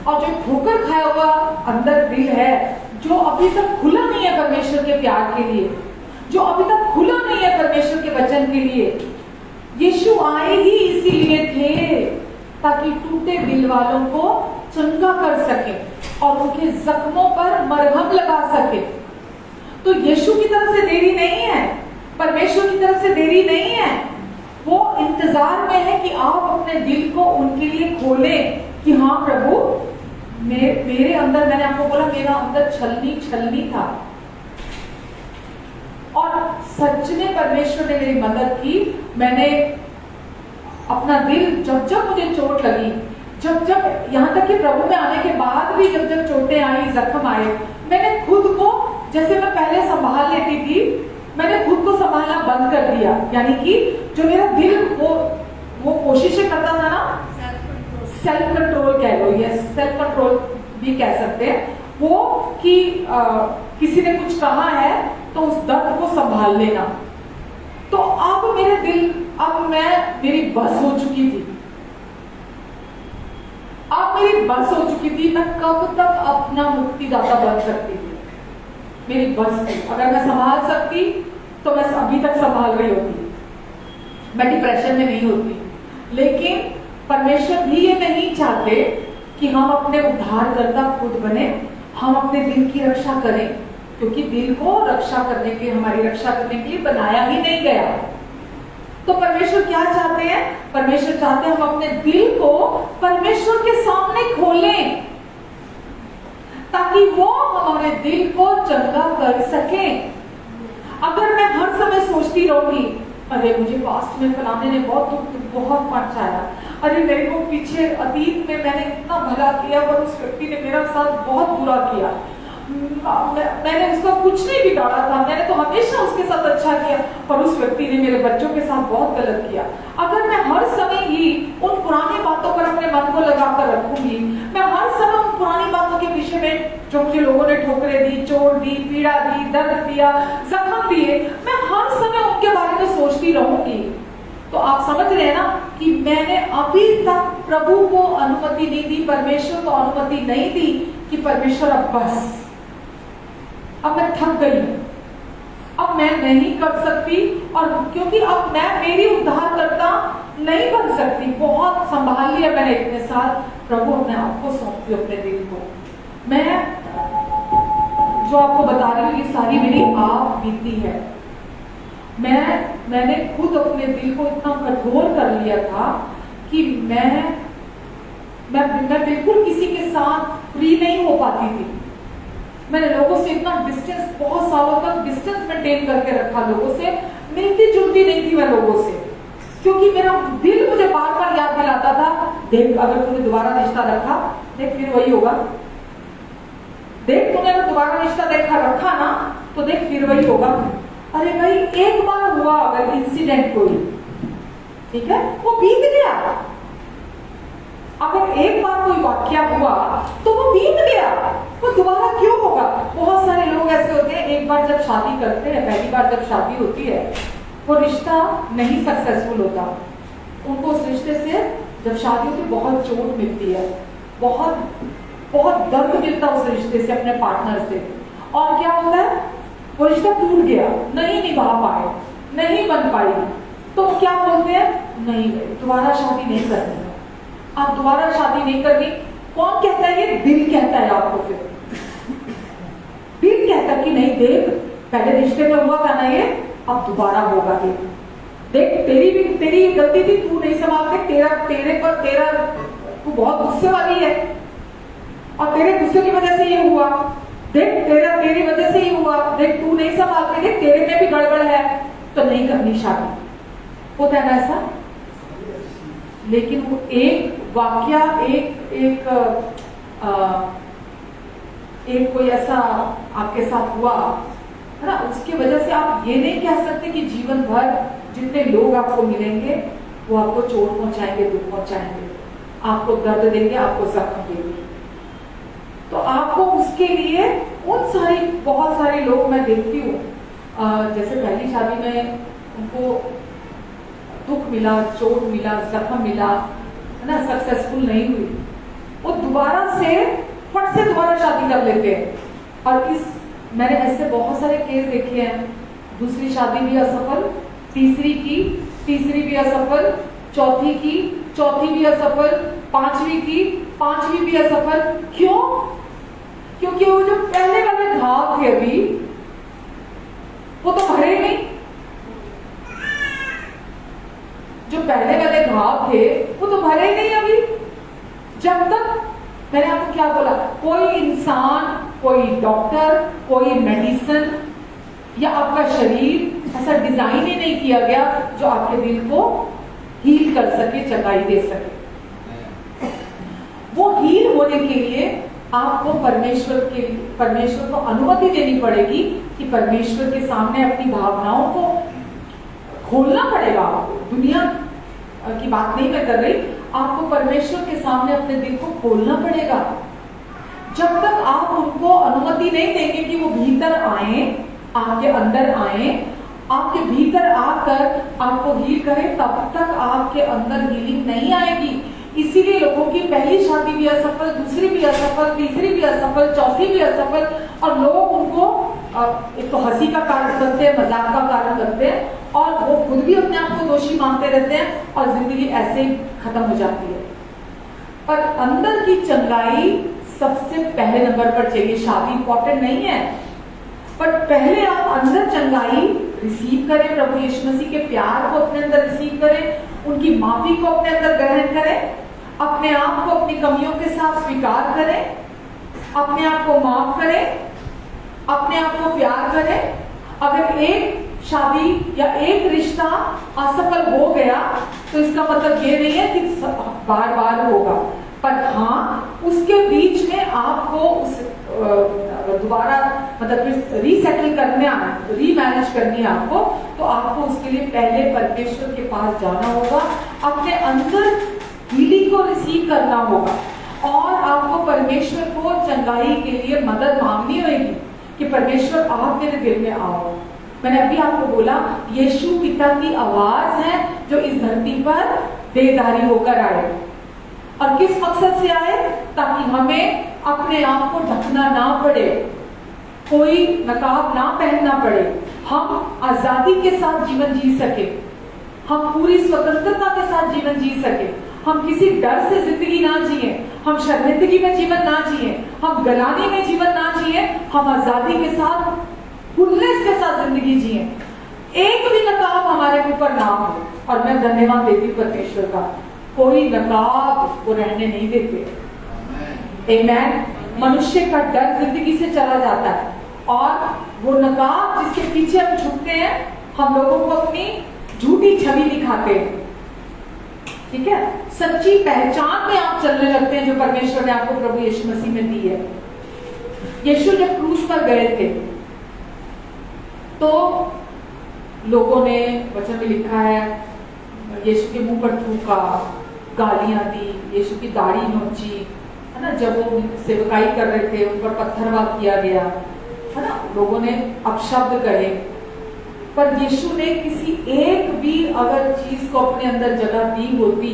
और जो ठोकर खाया हुआ अंदर दिल है, जो अभी तक खुला नहीं है परमेश्वर के प्यार के लिए, जो अभी तक खुला नहीं है परमेश्वर के वचन के लिए, यीशु आए ही इसीलिए थे ताकि टूटे दिल वालों को चंगा कर सके और उनके जख्मों पर मरहम लगा सके। तो यीशु की तरफ से देरी नहीं है, परमेश्वर की तरफ से देरी नहीं है। वो इंतजार में है कि आप अपने दिल को उनके लिए खोलें कि हाँ प्रभु, मेरे अंदर, मैंने आपको बोला मेरा अंदर छलनी था, और सच में परमेश्वर ने मेरी मदद की। मैंने अपना दिल, जब मुझे चोट लगी, जब यहाँ तक कि प्रभु में आने के बाद भी जब चोटें आई, जख्म आए, मैंने खुद को, जैसे मैं पहले संभाल लेती थी, मैंने खुद को संभालना बंद कर दिया। यानी कि जो मेरा दिल वो कोशिशें करता था ना, सेल्फ कंट्रोल कह लो, ये सेल्फ कंट्रोल भी कह सकते हैं वो, कि किसी ने कुछ कहा है तो उस दर्द को संभाल लेना। तो अब मेरे दिल, मेरी बस हो चुकी थी, मैं कब तक अपना मुक्तिदाता बन सकती थी, मेरी बस थी। अगर मैं संभाल सकती तो मैं अभी तक संभाल रही होती, मैं डिप्रेशन में नहीं होती। लेकिन परमेश्वर भी ये नहीं चाहते कि हम अपने उद्धारकर्ता खुद बने, हम अपने दिल की रक्षा करें, क्योंकि दिल को हमारी रक्षा करने के लिए बनाया ही नहीं गया। तो परमेश्वर क्या चाहते हैं? परमेश्वर चाहते हैं हम अपने दिल को परमेश्वर के सामने खोलें ताकि वो हमारे दिल को चंगा कर सके। अगर मैं हर समय सोचती रहूंगी, अरे मुझे पास्ट में फलाने ने बहुत पहुंचाया, अरे मेरे को पीछे अतीत में मैंने इतना भला किया पर उस व्यक्ति ने मेरा साथ बहुत बुरा किया, मैंने उसका कुछ नहीं बिगाड़ा था, मैंने तो हमेशा उसके साथ अच्छा किया, पर उस व्यक्ति ने मेरे बच्चों के साथ बहुत गलत किया। अगर मैं हर समय ही उन पुरानी बातों पर अपने मन को लगाकर रखूंगी, मैं हर समय उन पुरानी बातों के विषय में, जो मुझे लोगों ने ठोकरें दी, चोट दी, पीड़ा दी, दर्द दिया, जख्म दिए, मैं हर समय उनके बारे में सोचती रहूंगी, तो आप समझ रहे हैं ना कि मैंने अभी तक प्रभु को अनुमति नहीं दी, परमेश्वर को अनुमति नहीं दी कि परमेश्वर अब मैं थक गई, अब मैं नहीं कर सकती, और क्योंकि अब मैं मेरी उद्धारकर्ता नहीं बन सकती, बहुत संभाल लिया मैंने इतने साल, प्रभु अपने आप को सौंपती अपने दिल को। मैं जो आपको बता रही हूँ ये सारी मेरी आप बीती है। मैंने खुद अपने दिल को इतना कठोर कर लिया था कि मैं बिल्कुल किसी के साथ फ्री नहीं हो पाती थी। मैंने लोगों से इतना डिस्टेंस, बहुत सालों तक डिस्टेंस मेंटेन करके रखा, लोगों से मिलती जुलती नहीं थी मैं लोगों से, क्योंकि मेरा दिल मुझे बार बार याद दिलाता था, देख अगर तूने दोबारा रिश्ता रखा, देख फिर वही होगा, देख तूने अगर दोबारा रिश्ता रखा ना तो देख फिर वही होगा। अरे भाई, एक बार हुआ अगर इंसिडेंट कोई, ठीक है, वो बीत गया। अगर एक बार कोई वाक्या हुआ तो वो बीत गया, वो दोबारा क्यों होगा? बहुत सारे लोग ऐसे होते हैं, एक बार जब शादी करते हैं, पहली बार जब शादी होती है, वो रिश्ता नहीं सक्सेसफुल होता, उनको उस रिश्ते से जब शादी होती है बहुत चोट मिलती है, बहुत दर्द मिलता है उस रिश्ते से, अपने पार्टनर से, और क्या होता है, वो रिश्ता टूट गया, नहीं निभा पाए, नहीं बन पाई, तो क्या बोलते हैं, नहीं दोबारा शादी नहीं करनी है, आप दोबारा शादी नहीं करनी। कौन कहता है ये? दिल कहता है आपको। फिर दिल कहता है कि नहीं देख, पहले रिश्ते में हुआ था ना ये, अब दोबारा होगा ये, देख तेरी गलती थी, तू नहीं संभालते, तेरा तू बहुत गुस्से वाली है और तेरे गुस्से की वजह से ये हुआ, देख तेरी वजह से ये हुआ, देख तू नहीं संभालते, देख तेरे में भी गड़बड़ है, तो नहीं करनी शादी। होता है ना ऐसा? लेकिन वो एक वाक्या, एक कोई ऐसा आपके साथ हुआ है ना, उसकी वजह से आप ये नहीं कह सकते कि जीवन भर जितने लोग आपको मिलेंगे वो आपको चोट पहुंचाएंगे, दुख पहुंचाएंगे, आपको दर्द देंगे, आपको जख्म देंगे। तो आपको उसके लिए बहुत सारे लोग मैं देखती हूँ, जैसे पहली शादी में उनको दुख मिला, चोट मिला, जख्म मिला, है ना, सक्सेसफुल नहीं हुई, वो दोबारा से फट से दोबारा शादी कर लेते हैं। और मैंने ऐसे बहुत सारे केस देखे हैं, दूसरी शादी भी असफल, तीसरी भी असफल, चौथी भी असफल, पांचवी भी असफल। क्यों? क्योंकि वो जो पहले वाले घाव थे अभी वो तो भरे नहीं, जो पहले वाले घाव थे वो तो भरे नहीं अभी। जब तक, मैंने आपको क्या बोला, कोई इंसान, कोई डॉक्टर, कोई मेडिसिन या आपका शरीर ऐसा डिजाइन ही नहीं किया गया जो आपके दिल को हील कर सके, चंगाई दे सके। वो हील होने के लिए आपको परमेश्वर को अनुमति देनी पड़ेगी कि परमेश्वर के सामने अपनी भावनाओं को खोलना पड़ेगा। आपको दुनिया की बात नहीं मैं कर रही, आपको परमेश्वर के सामने अपने दिल को खोलना पड़ेगा। जब तक आप उनको अनुमति नहीं देंगे कि वो भीतर आए, आपके अंदर आए, आपके भीतर आकर आपको हील करें, तब तक आपके अंदर हीलिंग नहीं आएगी। इसीलिए लोगों की पहली शादी भी असफल, दूसरी भी असफल, तीसरी भी असफल, चौथी भी असफल, और लोग उनको एक तो हंसी का कारण करते हैं, मजाक का कारण करते हैं, और वो खुद भी अपने आप को दोषी मानते रहते हैं, और जिंदगी ऐसे ही खत्म हो जाती है। पर अंदर की चंगाई सबसे पहले नंबर पर चाहिए। शादी इंपॉर्टेंट नहीं है, पर पहले आप अंदर चंगाई रिसीव करें, प्रभु यीशु मसीह के प्यार को अपने अंदर रिसीव करें, उनकी माफी को अपने अंदर ग्रहण करें, अपने आप को अपनी कमियों के साथ स्वीकार करें, अपने आप को माफ करें, अपने आप को प्यार करें। अगर एक शादी या एक रिश्ता असफल हो गया तो इसका मतलब ये नहीं है कि बार बार होगा, पर हाँ उसके बीच में आपको उस दोबारा मतलब रीसेटल करने आना, रीमैनेज करनी है आपको, तो आपको उसके लिए पहले परमेश्वर के पास जाना होगा, अपने अंदर हीलिंग को रिसीव करना होगा, और आपको परमेश्वर को चंगाई के लिए मदद मांगनी होगी कि परमेश्वर आप मेरे दिल में आओ। मैंने अभी आपको बोला, यीशु पिता की आवाज है जो इस धरती पर देहधारी होकर आए, और किस मकसद से आए? ताकि हमें अपने आप को ढकना ना पड़े, कोई नकाब ना पहनना पड़े, हम आजादी के साथ जीवन जी सके, हम पूरी स्वतंत्रता के साथ जीवन जी सके, हम किसी डर से जिंदगी ना जिए, हम शर्मिंदगी में जीवन ना जिए, हम गलानी में जीवन ना जिए, हम आजादी के साथ खुलनेस के साथ जिंदगी जिए, एक भी नकाब हमारे ऊपर ना हो। और मैं धन्यवाद देती हूँ परमेश्वर का, कोई नकाब वो रहने नहीं देते। आमेन। मनुष्य का डर जिंदगी से चला जाता है, और वो नकाब जिसके पीछे हम छुपते हैं, हम लोगों को अपनी झूठी छवि दिखाते हैं, ठीक है, सच्ची पहचान में आप चलने लगते हैं जो परमेश्वर ने आपको प्रभु यीशु मसीह में दी है। यीशु जब क्रूस पर गए थे तो लोगों ने, वचन में लिखा है, यीशु के मुंह पर थूका, गालियां दी, यीशु की दाढ़ी नोची, है ना, जब वो सेवकाई कर रहे थे उन पर पत्थरवाह किया गया, है ना, लोगों ने अपशब्द कहे, पर यीशु ने किसी एक भी अगर चीज को अपने अंदर जगह दी होती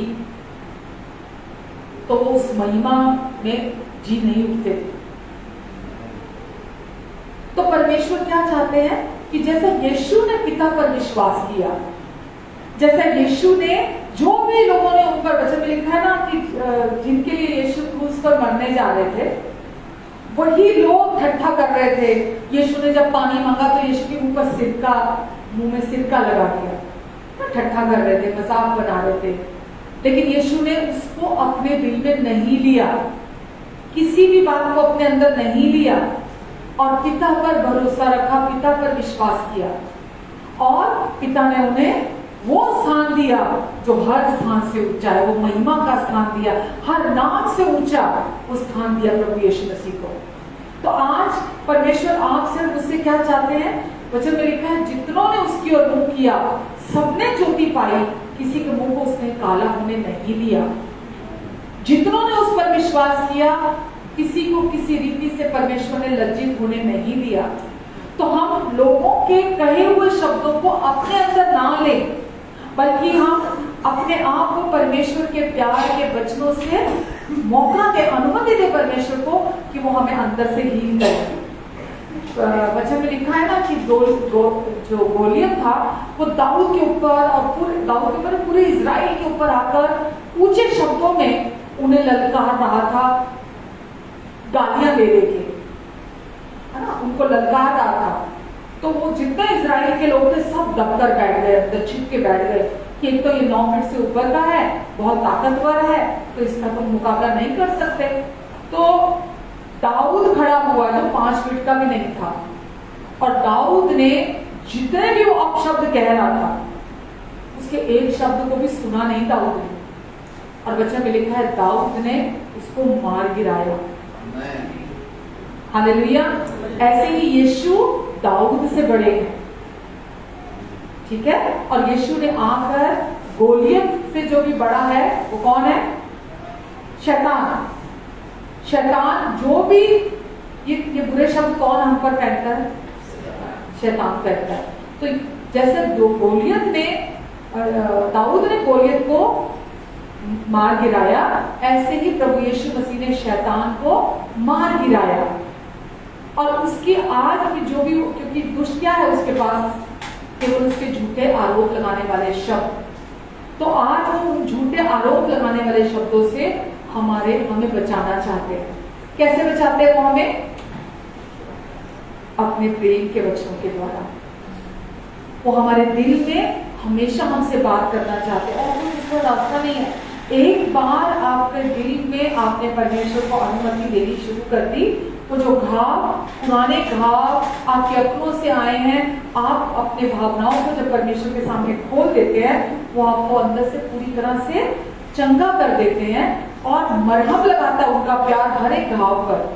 तो वो उस महिमा में जी नहीं उठते थे। तो परमेश्वर क्या चाहते हैं कि जैसे यीशु ने पिता पर विश्वास किया, जैसे यीशु ने, जो भी लोगों ने उन पर, वचन में लिखा है ना कि जिनके लिए यीशु क्रूस पर मरने जा रहे थे, वही लोग ठट्ठा कर रहे थे। यीशु ने जब पानी मांगा तो यीशु के मुंह में सिरका लगा दिया, ठट्ठा कर रहे थे, मजाक बना रहे थे, लेकिन यीशु ने उसको अपने दिल में नहीं लिया, किसी भी बात को अपने अंदर नहीं लिया और पिता पर भरोसा रखा, पिता पर विश्वास किया और पिता ने उन्हें वो स्थान दिया जो हर स्थान से ऊंचा है, वो महिमा का स्थान दिया, हर नाम से ऊंचा वो स्थान दिया प्रभु यीशु मसीह को। तो आज परमेश्वर आपसे मुझसे क्या चाहते हैं? वचन में लिखा है जितनों ने उसकी ओर मुख किया सबने ज्योति पाई, किसी के मुंह को उसने काला होने नहीं दिया। जितनों ने उस पर विश्वास किया किसी को किसी रीति से परमेश्वर ने लज्जित होने नहीं दिया। तो हम लोगों के कहे हुए शब्दों को अपने अंदर ना लें, बल्कि हम अपने आप को परमेश्वर के प्यार के वचनों से मौका दे, अनुमति दे परमेश्वर को कि वो हमें अंदर से हील करे। वचन में लिखा है ना कि जो गोलियत था वो दाऊद के ऊपर और दाऊद के ऊपर पूरे इजराइल के ऊपर आकर ऊंचे शब्दों में उन्हें ललकार रहा था, गालियां दे दे के, है ना, उनको ललकार रहा था। तो वो जितने इजराइल के लोग थे सब दबकर बैठ गए, अंदर छिप के बैठ गए कि एक तो ये 9 फीट से ऊपर का है, बहुत ताकतवर है, तो इसका तुम मुकाबला नहीं कर सकते। तो दाऊद खड़ा हुआ जो 5 फीट का भी नहीं था, और दाऊद ने जितने भी वो अपशब्द कह रहा था उसके एक शब्द को भी सुना नहीं दाऊद ने, और वचन में लिखा है दाऊद ने उसको मार गिराया। हालेलुया। ऐसे ही यीशु दाऊद से बड़े हैं, ठीक है। और यीशु ने आकर गोलियत से जो भी बड़ा है वो कौन है? शैतान। शैतान जो भी ये बुरे शब्द कौन हम पर फेंकता है? शैतान फेंकता है। तो जैसे गोलियत ने दाऊद ने गोलियत को मार गिराया, ऐसे ही प्रभु यीशु मसीह ने शैतान को मार गिराया। और उसकी आज भी जो भी, क्योंकि दुष्ट क्या है उसके पास? केवल उसके झूठे आरोप लगाने वाले शब्द। तो आज वो उन झूठे आरोप लगाने वाले शब्दों से हमें बचाना चाहते हैं। कैसे बचाते हैं वो हमें? अपने प्रेम के वचनों के द्वारा। वो हमारे दिल में हमेशा हमसे बात करना चाहते हैं, और कोई दूसरा रास्ता नहीं है। एक बार आपके दिल में आपने परमेश्वर को अनुमति देनी शुरू कर दी, वो जो घाव, पुराने घाव आपके अपनों से आए हैं, आप अपने भावनाओं को जब परमेश्वर के सामने खोल देते हैं, वो आपको अंदर से पूरी तरह से चंगा कर देते हैं और मरहम लगाता है उनका प्यार हर एक घाव पर,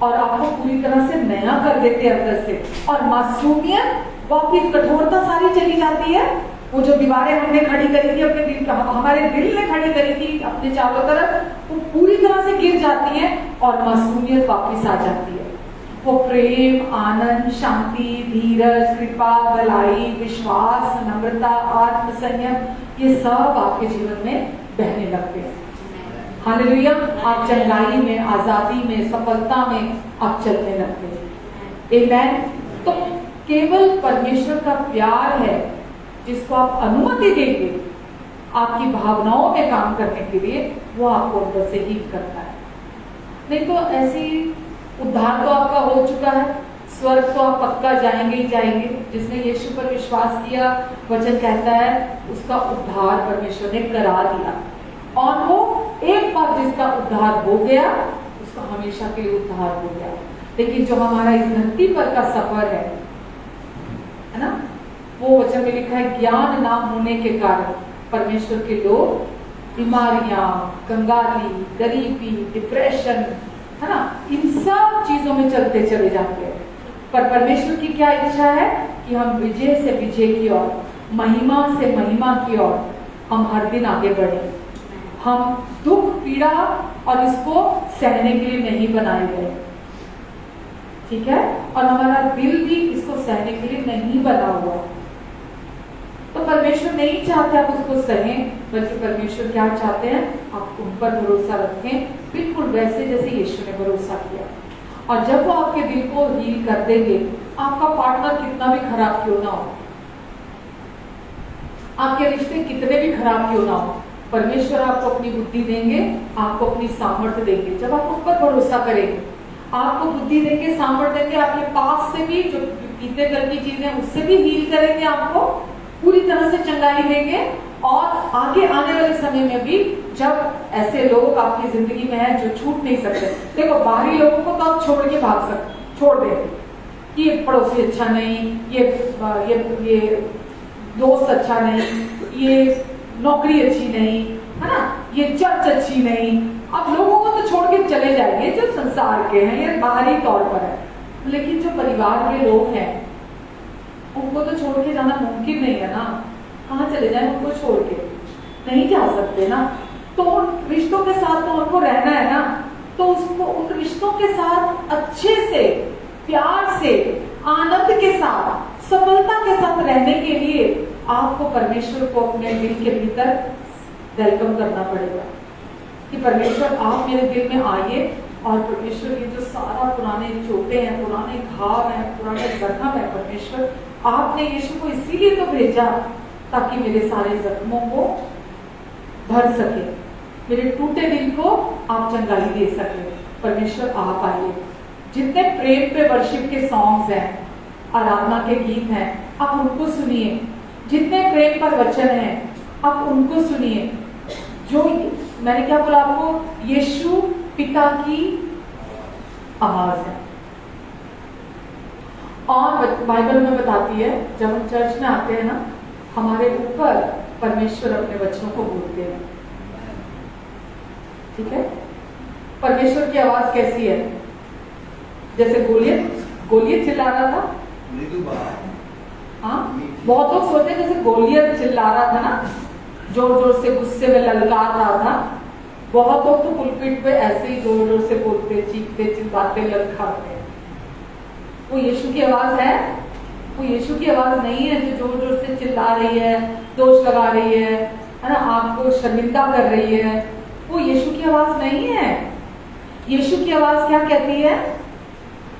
और आपको पूरी तरह से नया कर देते हैं अंदर से। और मासूमियत, वापिस कठोरता सारी चली जाती है। वो जो दीवारें हमने खड़ी करी थी अपने दिल, हमारे दिल ने खड़ी करी थी अपने चारों तरफ, वो पूरी तरह से गिर जाती है और मासूमियत वापस आ जाती है। वो प्रेम, आनंद, शांति, धीरज, कृपा, भलाई, विश्वास, नम्रता, आत्मसंयम, ये सब आपके जीवन में बहने लगते हैं। हालेलुया। आप चंगाई में, आजादी में, सफलता में आप चलने लगते हैं। आमीन। तो केवल परमेश्वर का प्यार है जिसको आप अनुमति देंगे आपकी भावनाओं में काम करने के लिए, वो आपको अंदर से हील करता है। नहीं तो ऐसी उद्धार तो आपका हो चुका है, स्वर्ग तो आप पक्का जाएंगे ही जाएंगे। जिसने यीशु पर विश्वास किया, वचन कहता है उसका उद्धार परमेश्वर ने करा दिया, और वो एक बार जिसका उद्धार हो गया उसका हमेशा के लिए उद्धार हो गया। लेकिन जो हमारा इस धरती पर का सफर है ना, वो वचन में लिखा है ज्ञान ना होने के कारण परमेश्वर के लोग बीमारियां, कंगाली, गरीबी, डिप्रेशन, है ना, इन सब चीजों में चलते चले जाते हैं। पर परमेश्वर की क्या इच्छा है कि हम विजय से विजय की ओर, महिमा से महिमा की ओर हम हर दिन आगे बढ़े। हम दुख, पीड़ा और इसको सहने के लिए नहीं बनाए गए, ठीक है, और हमारा दिल भी इसको सहने के लिए नहीं बना हुआ। तो परमेश्वर नहीं चाहते आप उसको सहें, बल्कि परमेश्वर क्या चाहते हैं? आप उन पर भरोसा रखें, बिल्कुल वैसे जैसे यीशु ने भरोसा किया। और जब वो आपके दिल को हील कर देंगे, आपका पार्टनर कितना भी खराब क्यों ना हो, आपके रिश्ते कितने भी खराब क्यों ना हो, परमेश्वर आपको अपनी बुद्धि देंगे, आपको अपनी सामर्थ्य देंगे। जब आप उन पर भरोसा करेंगे, आपको बुद्धि देंगे, सामर्थ्य देंगे, आपके पास से भी जो बीते कल की चीजें उससे भी हील करेंगे आपको, पूरी तरह से चंगाई देंगे। और आगे आने वाले समय में भी जब ऐसे लोग आपकी जिंदगी में हैं जो छूट नहीं सकते, देखो बाहरी लोगों को तो आप छोड़ के भाग सकते, छोड़ देंगे, ये पड़ोसी अच्छा नहीं, ये दोस्त अच्छा नहीं, ये नौकरी अच्छी नहीं है ना, ये चर्च अच्छी नहीं, अब लोगों को तो छोड़ के चले जाएंगे जो संसार के हैं, ये बाहरी तौर पर है। लेकिन जो परिवार के लोग हैं उनको तो छोड़ के जाना मुमकिन नहीं है ना, कहाँ चले जाए उनको छोड़ के, नहीं जा सकते ना। तो उन रिश्तों के साथ तो उनको रहना है ना, तो उसको उन रिश्तों के साथ अच्छे से, प्यार से, आनंद के साथ, सफलता के साथ रहने के लिए आपको परमेश्वर को अपने दिल के भीतर वेलकम करना पड़ेगा कि परमेश्वर आप मेरे दिल में आइए। और परमेश्वर ये जो सारा पुराने चोटें हैं, पुराने घाव हैं, पुराने जख्म है, परमेश्वर आपने यीशु को इसीलिए तो भेजा ताकि मेरे सारे जख्मों को भर सके, मेरे टूटे दिल को आप चंगाई दे सके। परमेश्वर आप आइए। जितने प्रेम पे वर्शिप के सॉन्ग्स हैं, आराधना के गीत हैं, आप उनको सुनिए। जितने प्रेम पर वचन हैं आप उनको सुनिए। जो मैंने क्या बोला आपको, यीशु पिता की आवाज है। और बाइबल में बताती है जब हम चर्च में आते हैं ना, हमारे ऊपर परमेश्वर अपने वचनों को बोलते हैं। ठीक है, परमेश्वर की आवाज कैसी है? जैसे गोलियत चिल्ला रहा था। हाँ, बहुत लोग सोचते हैं जैसे गोलियत चिल्ला रहा था ना, जोर जोर से गुस्से में ललकार रहा था। बहुत लोग तो पुलपिट पे ऐसे ही जोर जोर से बोलते, चीखते, चिल्लाते, ललकारते। वो यीशु की आवाज है? वो यीशु की आवाज नहीं है जो जोर जोर से चिल्ला रही है, दोष लगा रही है ना, आपको शर्मिंदा कर रही है। वो यीशु की आवाज नहीं है। यीशु की आवाज क्या कहती है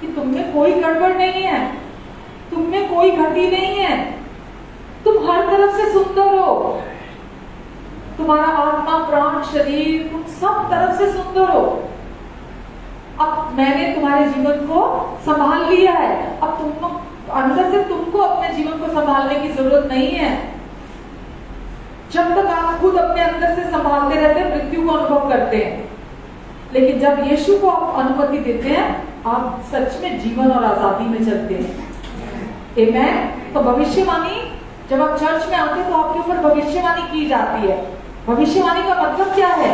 कि तुम में कोई गड़बड़ नहीं है, तुम में कोई घटी नहीं है, तुम हर तरफ से सुंदर हो, तुम्हारा आत्मा, प्राण, शरीर, तुम सब तरफ से सुंदर हो। अब मैंने तुम्हारे जीवन को संभाल लिया है। अब तुम अंदर से तुमको अपने जीवन को संभालने की जरूरत नहीं है। जब तक आप खुद अपने अंदर से संभालते रहते हैं, मृत्यु को अनुभव करते हैं। लेकिन जब यीशु को आप अनुमति देते हैं, आप सच में जीवन और आजादी में चलते हैं। आमेन। तो भविष्यवाणी, जब आप चर्च में आते हैं तो आपके ऊपर भविष्यवाणी की जाती है। भविष्यवाणी का मतलब क्या है?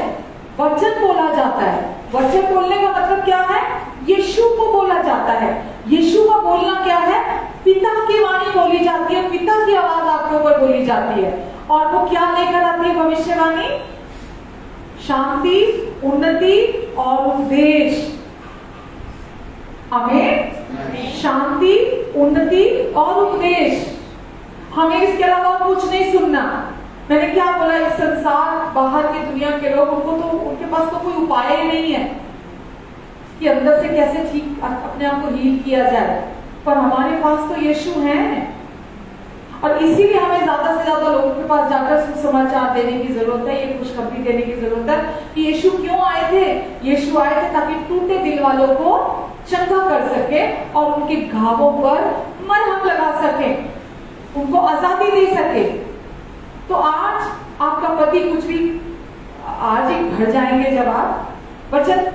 वचन बोला जाता है। वचन बोलने का मतलब क्या है? यीशु को बोला जाता है। यीशु का बोलना क्या है? पिता की वाणी बोली जाती है, पिता की आवाज आपके ऊपर बोली जाती है। और वो क्या लेकर आती है भविष्यवाणी? शांति, उन्नति और उपदेश। हमें शांति, उन्नति और उपदेश, हमें इसके अलावा कुछ नहीं सुनना। मैंने क्या बोला, इस संसार, बाहर की दुनिया के लोग, उनको तो, उनके पास तो कोई उपाय ही नहीं है कि अंदर से कैसे ठीक अपने आप को हील किया जाए। पर हमारे पास तो यीशु है। और इसीलिए हमें ज्यादा से ज्यादा लोगों के पास जाकर सुसमाचार देने की जरूरत है, ये खुशखबरी देने की जरूरत है कि यीशु क्यों आए थे। यीशु आए थे ताकि टूटे दिल वालों को चंगा कर सके और उनके घावों पर मरहम लगा सके, उनको आजादी दे सके। तो आज आपका पति कुछ भी, आज ही घर जाएंगे जब आप वचन,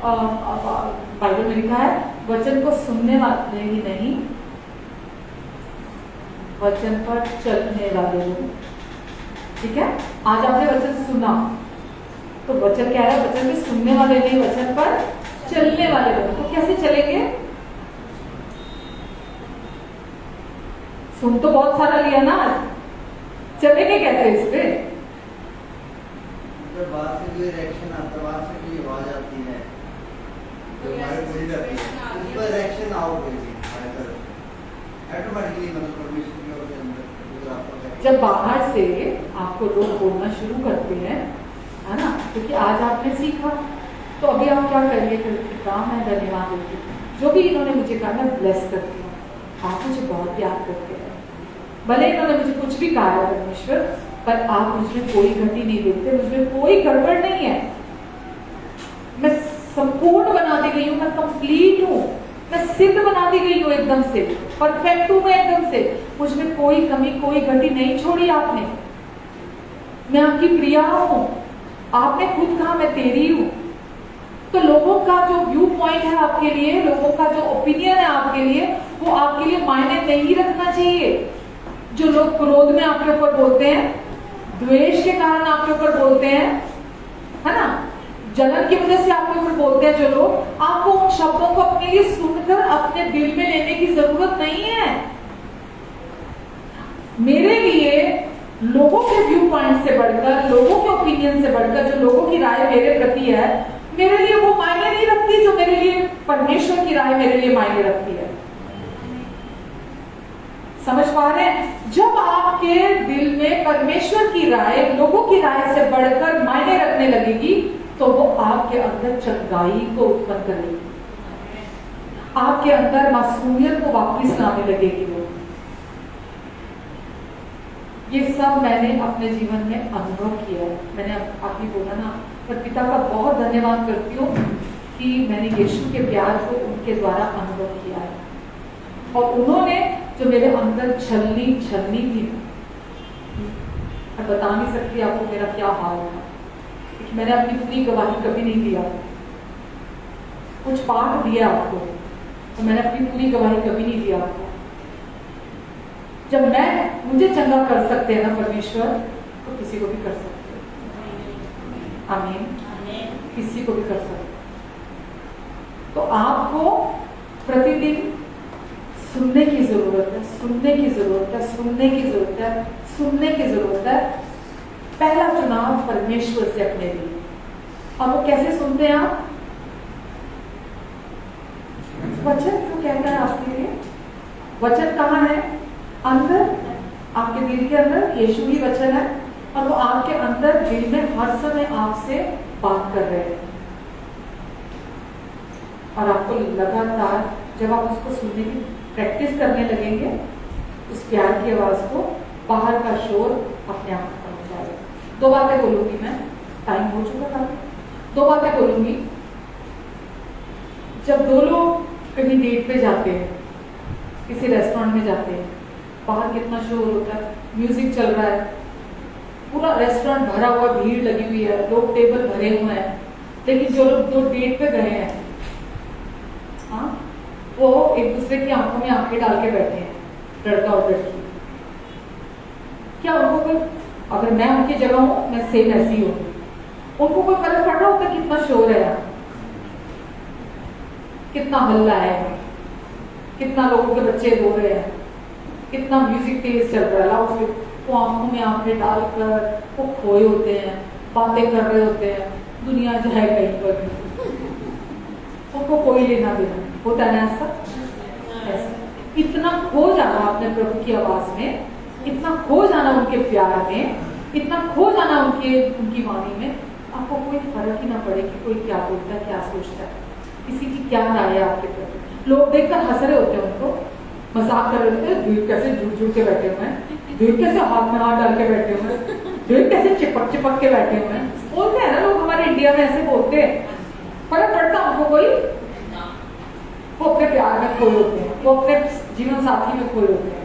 बाइबल में लिखा है वचन को सुनने वाले ही नहीं, वचन पर चलने वाले लोग। ठीक है, आज आपने वचन सुना तो वचन क्या है? वचन के सुनने वाले नहीं, वचन पर चलने वाले लोग। तो कैसे चलेंगे? सुन तो बहुत सारा लिया ना, चलेंगे कैसे इस पे?
बाहर से कोई रिएक्शन आता है, बाहर से कोई आवाज आती है जो हमारे पूरी करती है, उस पर रिएक्शन आउट होगी ऑटोमेटिकली, मतलब परमिशन की ओर से अंदर।
जब बाहर से आपको लोग बोलना शुरू करते हैं, है ना, क्योंकि आज आपने सीखा, तो अभी आप क्या करिए? काम है, धन्यवाद देती हूँ, जो भी इन्होंने मुझे कहा मैं ब्लेस करती हूँ, आप मुझे बहुत प्यार करते हैं। भले इन्होंने मुझे कुछ भी कहा है परमेश्वर, पर आप मुझमें कोई घटी नहीं देखते, मुझमें कोई गड़बड़ नहीं है। मैं संपूर्ण बना दी गई हूँ, मैं कंप्लीट हूँ, मैं सिद्ध बना दी गई हूँ एकदम से। परफेक्ट हूं मैं एकदम से, मुझ में कोई कमी कोई गति नहीं छोड़ी आपने, मैं आपकी प्रिया हूं, आपने खुद कहा मैं तेरी हूं। तो लोगों का जो व्यू पॉइंट है आपके लिए, लोगों का जो ओपिनियन है आपके लिए, वो आपके लिए मायने नहीं रखना चाहिए। जो लोग क्रोध में आपके ऊपर बोलते हैं, द्वेष के कारण आपके ऊपर बोलते हैं, है ना, जलन की वजह से आपके ऊपर बोलते हैं जो लोग, आपको उन शब्दों को अपने लिए सुनकर अपने दिल में लेने की जरूरत नहीं है। मेरे लिए लोगों के व्यू पॉइंट से बढ़कर, लोगों के ओपिनियन से बढ़कर जो लोगों की राय मेरे प्रति है, मेरे लिए वो मायने नहीं रखती जो मेरे लिए परमेश्वर की राय मेरे लिए मायने रखती है। समझ पा रहे हैं? जब आपके दिल में परमेश्वर की राय लोगों की राय से बढ़कर मायने रखने लगेगी, तो वो आपके अंदर चंगाई को उत्पन्न करेगी, आपके अंदर मासूमियत को वापस लाने लगेगी। वो ये सब मैंने अपने जीवन में अनुभव किया है। मैंने आप ही बोला ना, पर पिता का बहुत धन्यवाद करती हूँ कि मैंने यीशु के प्यार को उनके द्वारा अनुभव किया है, और उन्होंने जो मेरे अंदर छलनी थी, मैं बता नहीं सकती आपको मेरा क्या हाल था। मैंने अपनी पूरी गवाही कभी नहीं दिया, कुछ पाठ दिया आपको, तो मैंने अपनी पूरी गवाही कभी नहीं दिया आपको। जब मुझे चंगा कर सकते हैं ना परमेश्वर, तो किसी को भी कर सकते हैं। आमीन, किसी को भी कर सकते हैं। तो आपको प्रतिदिन सुनने की जरूरत है, सुनने की जरूरत है, सुनने की जरूरत है, सुनने की जरूरत है। पहला चुनाव परमेश्वर से अपने लिए। और वो कैसे सुनते हैं आप? वचन जो कहता है आपके लिए, वचन कहाँ है? अंदर, आपके दिल के अंदर यीशु ही वचन है, और वो आपके अंदर दिल में हर समय आपसे बात कर रहे हैं। और आपको लगातार जब आप उसको सुनने की प्रैक्टिस करने लगेंगे, उस प्यार की आवाज को, बाहर का शोर अपने आप खत्म हो जाएगा। दो बातें बोलूंगी मैं, टाइम हो चुका था। दो बातें बोलूंगी। जब दो लोग कहीं डेट पे जाते हैं, किसी रेस्टोरेंट में जाते हैं, बाहर कितना शोर होता है, म्यूजिक चल रहा है, पूरा रेस्टोरेंट भरा हुआ, भीड़ लगी हुई है, लोग टेबल भरे हुए हैं, लेकिन जो लोग दो डेट पे गए हैं, हाँ, वो एक दूसरे की आंखों में आंखें डाल के बैठे हैं, लड़का और लड़की। क्या उनको कोई, अगर मैं उनकी जगह हूं, मैं सेम ऐसी हूं, उनको कोई फर्क पड़ रहा होता कितना शोर है यहाँ, कितना हल्ला है, कितना लोगों के बच्चे रो रहे हैं, कितना म्यूजिक तेज चल रहा है, लाउड, वो आंखों में आंखें डालकर वो खोए होते हैं, बातें कर रहे होते हैं, दुनिया जो है कहीं पर, उनको कोई लेना देना होता है ऐसा। इतना खो जाना अपने प्रभु की आवाज में, इतना खो जाना उनके प्यार में, इतना खो जाना उनकी वाणी में, आपको कोई फर्क ही ना पड़े कि कोई क्या बोलता है, क्या सोचता है, किसी की क्या राय है आपके प्रति। लोग देखकर हंस रहे होते हैं, उनको मजाक कर रहे होते हैं, भीड़ कैसे जुड़ जुड़ के बैठे हुए हैं, भीड़ कैसे हाथ में हाथ डाल के बैठे हुए हैं, भीड़ कैसे चिपक चिपक के बैठे हुए हैं। बोलते हैं ना लोग, हमारे इंडिया में ऐसे बोलते हैं, फर्क पड़ता उनको कोई? वो अपने प्यार में खोए होते हैं, वो अपने जीवन साथी में खोए होते हैं।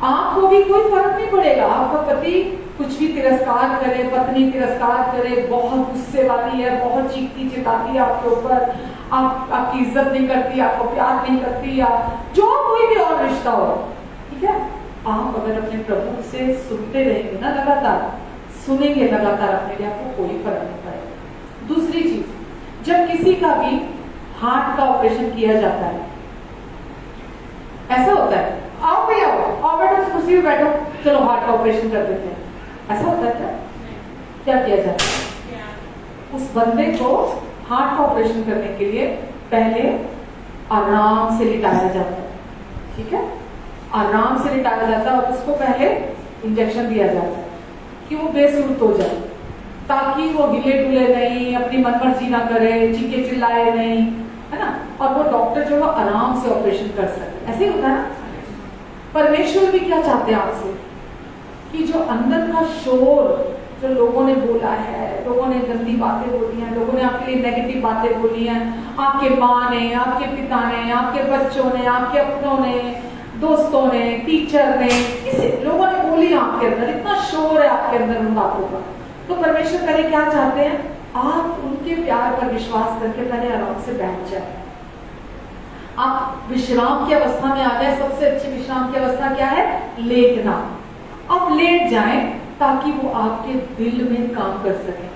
आपको भी कोई फर्क नहीं पड़ेगा, आपका पति कुछ भी तिरस्कार करे, पत्नी तिरस्कार करे, बहुत गुस्से वाली है, बहुत चीखती चिल्लाती है आपके ऊपर, आपकी इज्जत नहीं करती, आपको प्यार नहीं करती, या जो कोई भी और रिश्ता हो, ठीक है, आप अगर अपने प्रभु से सुनते रहेंगे ना, लगातार सुनेंगे लगातार, अपने लिए आपको कोई फर्क नहीं पड़ेगा। दूसरी चीज, जब किसी का भी हार्ट का ऑपरेशन किया जाता है, ऐसा होता है, आओ भैया आओ बैठो, कुर्सी पे बैठो, चलो हार्ट का ऑपरेशन कर देते हैं, ऐसा होता है क्या? क्या किया जाता है? उस बंदे को हार्ट का ऑपरेशन करने के लिए पहले आराम से लिटाया जाता है, ठीक है, आराम से लिटाया जाता है, और उसको पहले इंजेक्शन दिया जाता है कि वो बेसुध हो जाए, ताकि वो हिले डुले नहीं, अपनी मनमर्जी ना करे, चीखे चिल्लाए नहीं, है ना, और वो डॉक्टर जो है आराम से ऑपरेशन कर सके। ऐसे ही होता है ना। परमेश्वर भी क्या चाहते हैं आपसे? कि जो अंदर का शोर, जो लोगों ने बोला है, लोगों ने गंदी बातें बोली हैं, लोगों ने आपके लिए नेगेटिव बातें बोली हैं, आपके माँ ने, आपके पिता ने, आपके बच्चों ने, आपके अपनों ने, दोस्तों ने, टीचर ने, किसी लोगों ने बोली आपके अंदर, इतना शोर है आपके अंदर उन बातों का। तो परमेश्वर करे क्या चाहते हैं, आप उनके प्यार पर विश्वास करके पहले आराम से बैठ जाए। आप विश्राम की अवस्था में आ जाए। सबसे अच्छी विश्राम की अवस्था क्या है, लेटना। आप लेट जाएं ताकि वो आपके दिल में काम कर सके।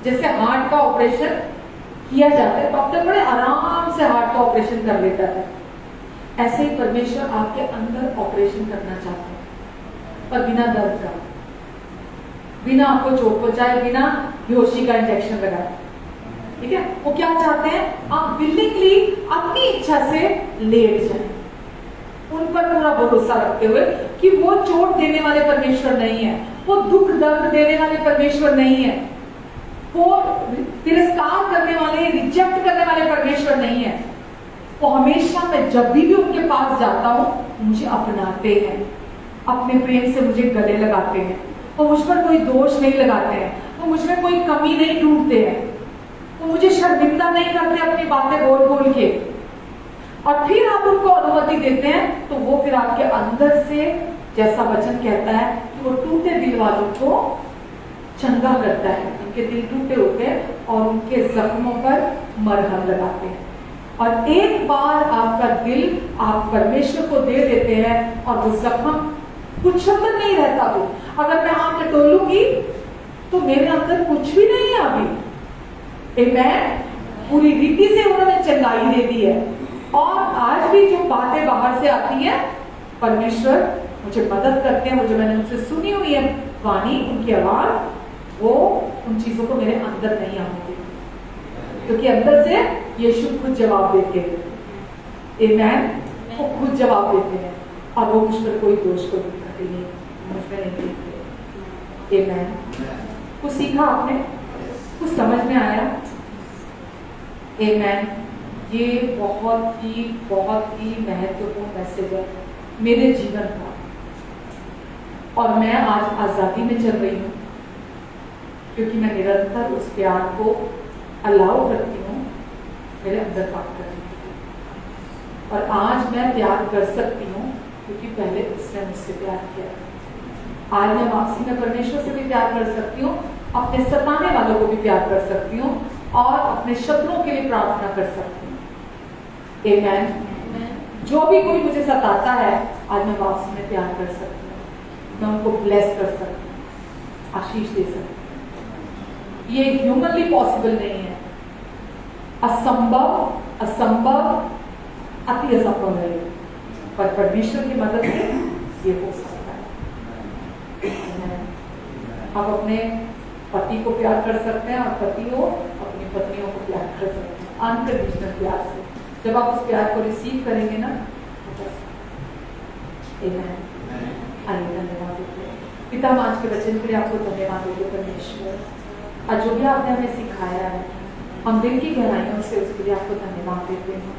जैसे हार्ट का ऑपरेशन किया जाता है, डॉक्टर बड़े आराम से हार्ट का ऑपरेशन कर लेता है, ऐसे ही परमेश्वर आपके अंदर ऑपरेशन करना चाहते हैं, पर बिना दर्द का, बिना आपको चोट पहुंचाए, बिना बेहोशी का इंजेक्शन लगाए। ठीक है, वो क्या चाहते हैं, आप विलिंगली अपनी इच्छा से लेट जाएं, उन पर पूरा भरोसा रखते हुए कि वो चोट देने वाले परमेश्वर नहीं है, वो दुख दर्द देने वाले परमेश्वर नहीं है, वो तिरस्कार करने वाले, रिजेक्ट करने वाले परमेश्वर नहीं है। वो हमेशा, मैं जब भी उनके पास जाता हूँ मुझे अपनाते हैं, अपने प्रेम से मुझे गले लगाते हैं, वो मुझ पर कोई दोष नहीं लगाते हैं, वो मुझ में कोई कमी नहीं ढूंढते हैं, वो मुझे शर्मिंदा नहीं करते अपनी बातें बोल बोल के। और फिर आप उनको अनुमति देते हैं तो वो फिर आपके अंदर से, जैसा वचन कहता है कि वो टूटे दिल वालों को चंगा करता है। उनके दिल टूटे होते हैं और उनके जख्मों पर मरहम लगाते हैं। और एक बार आपका दिल आप परमेश्वर को दे देते हैं और वो जख्म कुछ अंदर नहीं रहता। वो अगर मैं आंख टटोलूंगी तो मेरे अंदर कुछ भी नहीं है अभी। मैं पूरी रीति से उन्होंने चंगाई दे दी है। और आज भी जो बातें बाहर से आती है, परमेश्वर मुझे मदद करते हैं, जो मैंने उनसे सुनी हुई है वाणी, उनकी आवाज, वो उन चीजों को मेरे अंदर नहीं आने देती, क्योंकि अंदर से यीशु खुद जवाब देते हैं। आमेन, वो खुद जवाब देते हैं और वो मुझ पर कोई दोष को दिखाते नहीं, मुझ में नहीं देखते। आमेन। कुछ सीखा आपने, कुछ समझ में आया? आमेन। ये बहुत ही महत्वपूर्ण मैसेज है मेरे जीवन का, और मैं आज आजादी में चल रही हूँ क्योंकि मैं निरंतर उस प्यार को अलाउ करती हूँ मेरे अंदर बात करने की। और आज मैं प्यार कर सकती हूँ क्योंकि पहले उसने मुझसे प्यार किया। आज मैं वापसी में परमेश्वर से भी प्यार कर सकती हूँ, अपने सताने वालों को भी प्यार कर सकती हूँ और अपने शत्रुओं के लिए प्रार्थना कर सकती हूँ। आमेन। जो भी कोई मुझे सताता है, आज मैं वापसी में प्यार कर सकती हूँ, मैं उनको ब्लेस कर सकती हूँ, आशीष दे सकती हूँ। ये ह्यूमनली पॉसिबल नहीं है। असंभव अति असंभव है, पर परमेश्वर की मदद से ये हो सकता है। आप अपने पति को प्यार कर सकते हैं और पति हो अपनी पत्नियों को प्यार कर सकते हैं, अनकंडीशनल प्यार से। जब आप उस प्यार को रिसीव करेंगे ना, आइए धन्यवाद देते हैं। पिता, हम आज के वचन के लिए आपको धन्यवाद देते परमेश्वर। आज जो भी आपने हमें सिखाया है, हम दिल की गहराइयों से उसके लिए आपको धन्यवाद देते हैं।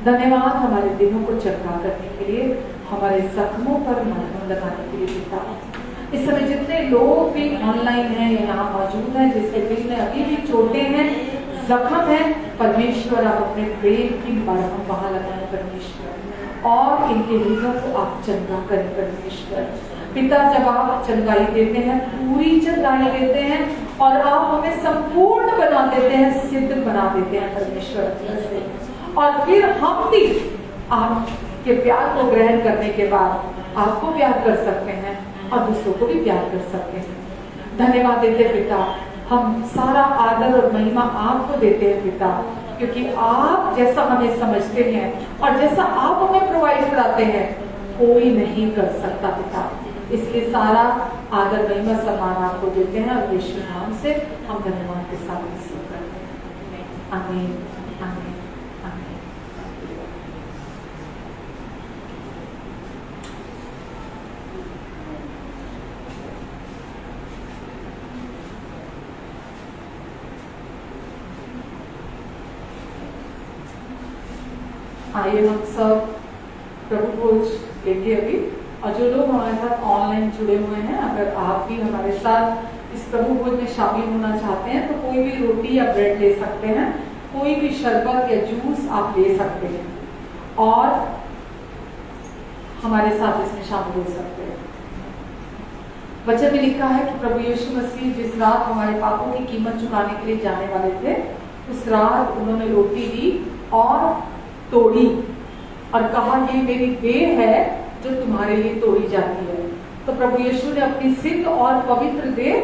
धन्यवाद हमारे दिलों को चंगा करने के लिए, हमारे जख्मों पर मरहम लगाने के लिए। पिता, इस समय जितने लोग भी ऑनलाइन हैं या यहाँ मौजूद हैं, जिसके दिल में अभी भी चोटें हैं, जख्म है, परमेश्वर आप अपने प्रेम की मरहम वहां लगाएं परमेश्वर, और इनके हृदयों को आप चंगा करें परमेश्वर। पिता, जब आप चंगाई देते हैं, पूरी चंगाई देते हैं और आप हमें संपूर्ण बना देते हैं, सिद्ध बना देते हैं परमेश्वर से, और फिर हम भी आपके प्यार को ग्रहण करने के बाद आपको प्यार कर सकते हैं और दूसरों को भी प्यार कर सकते हैं। धन्यवाद देते पिता, हम सारा आदर और महिमा आपको देते हैं पिता, क्योंकि आप जैसा हमें समझते हैं और जैसा आप हमें प्रोवाइड कराते हैं, कोई नहीं कर सकता पिता। इसलिए सारा आदर महिमा सम्मान आपको देते हैं और यीशु नाम से हम धन्यवाद के साथ रिसीव करते हैं। आमीन, आमीन, आमीन। आइए हम सब प्रभु भोज लेंगे अभी और जो लोग हमारे साथ ऑनलाइन जुड़े हुए हैं, अगर आप भी हमारे साथ इस प्रभु भोज में शामिल होना चाहते हैं तो कोई भी रोटी या ब्रेड ले सकते हैं, कोई भी शरबत या जूस आप ले सकते हैं और हमारे साथ इसमें शामिल हो सकते हैं। वचन में लिखा है कि प्रभु यीशु मसीह जिस रात हमारे पापों की कीमत चुकाने के लिए जाने वाले थे, उस रात उन्होंने रोटी ली और तोड़ी और कहा, ये मेरी देह है जो तुम्हारे लिए तोड़ी जाती है। तो प्रभु यीशु ने अपनी सिद्ध और पवित्र देह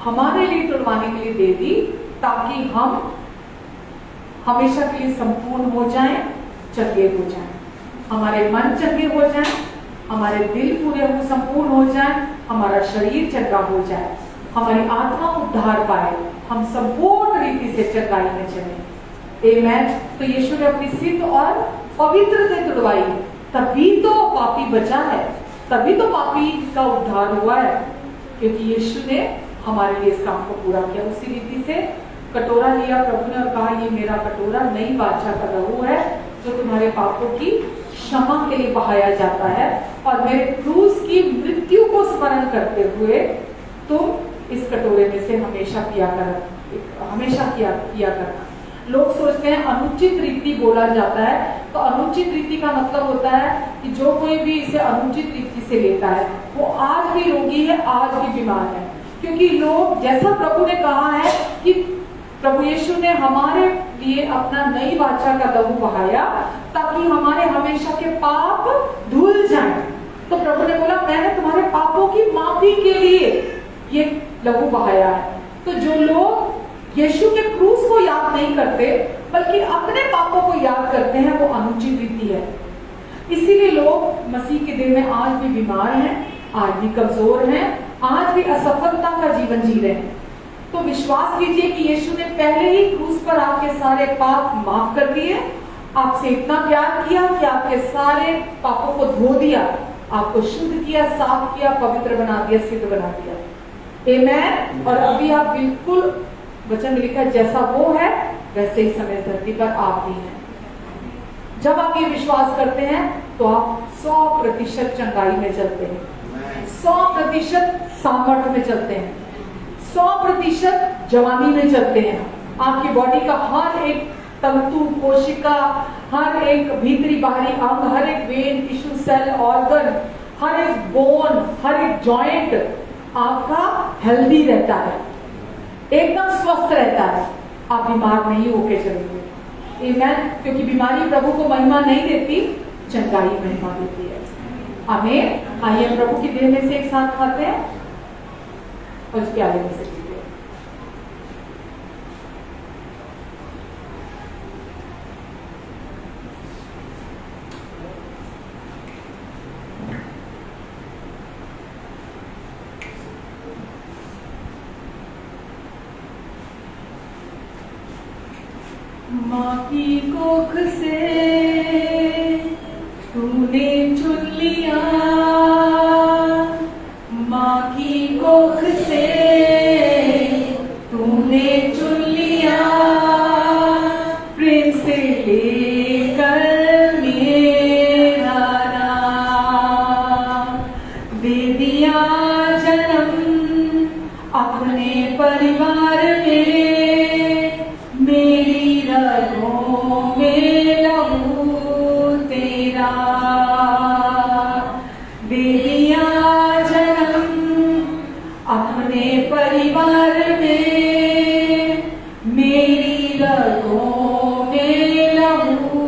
हमारे लिए तोड़वाने के लिए दे दी, ताकि हम हमेशा के लिए संपूर्ण हो जाएं, चंगे हो जाएं, हमारे मन चंगे हो जाएं, हमारे दिल पूरे हो संपूर्ण हो जाएं, हमारा शरीर चंगा हो जाए, हमारी आत्मा उद्धार पाए, हम संपूर्ण रीति से चंगाई में चले। आमेन। तो यीशु ने अपनी सिद्ध और पवित्र देह तोड़वाई, तभी तो पापी बचा है, तभी तो पापी का उद्धार हुआ है, क्योंकि यीशु ने हमारे लिए इस काम को पूरा किया। उसी रीति से कटोरा लिया प्रभु ने और कहा, ये मेरा कटोरा नई वाचा का लहू है जो तुम्हारे पापों की क्षमा के लिए बहाया जाता है, और मेरे क्रूस की मृत्यु को स्मरण करते हुए तुम इस कटोरे में से हमेशा किया करना। लोग सोचते हैं अनुचित रीति बोला जाता है, तो अनुचित रीति का मतलब होता है कि जो कोई भी इसे अनुचित रीति से लेता है वो आज भी रोगी है, आज भी बीमार है, क्योंकि लोग, जैसा प्रभु ने कहा है कि प्रभु यीशु ने हमारे लिए अपना नई वाचा का लहू बहाया ताकि हमारे हमेशा के पाप धुल जाएं। तो प्रभु ने बोला, मैंने तुम्हारे पापों की माफी के लिए ये लहू बहाया है। तो जो लोग यीशु के क्रूस को याद नहीं करते बल्कि अपने पापों को याद करते हैं, वो अनुचित रीति है। इसीलिए लोग मसीह के दिन में आज भी बीमार हैं, आज भी कमजोर हैं, आज भी असफलता का जीवन जी रहे हैं। तो विश्वास कीजिए कि यीशु ने पहले ही क्रूस पर आपके सारे पाप माफ कर दिए, आपसे इतना प्यार किया कि आपके सारे पापों को धो दिया, आपको शुद्ध किया, साफ किया, पवित्र बना दिया, सिद्ध बना दिया। आमेन। और अभी आप बिल्कुल, वचन में लिखा है, जैसा वो है वैसे ही समय धरती पर आप भी हैं। जब आप ये विश्वास करते हैं तो आप 100% चंगाई में चलते हैं, 100% सामर्थ्य में चलते हैं, 100% जवानी में चलते हैं। आपकी बॉडी का हर एक तंतु, कोशिका, हर एक भीतरी बाहरी अंग, हर एक वेन, टिश्यू, सेल, ऑर्गन, हर एक बोन, हर एक जॉइंट आपका हेल्दी रहता है, एकदम स्वस्थ रहता है, आप बीमार नहीं होके चलेंगे। आमेन। क्योंकि बीमारी प्रभु को महिमा नहीं देती, चंगाई महिमा देती है। आमीन। आइए प्रभु की देह में से एक साथ खाते हैं और उसके आगे में से पीते हैं। माँ की कोख से तूने चुन लिया, माँ की कोख से तूने चुन लिया, प्रेम से लेकर मेरा नाम, दे दिया जन्म अपने परिवार में, मेरी रगों में लहू तेरा, दे दिया जन्म अपने परिवार में, मेरी रगों में लहू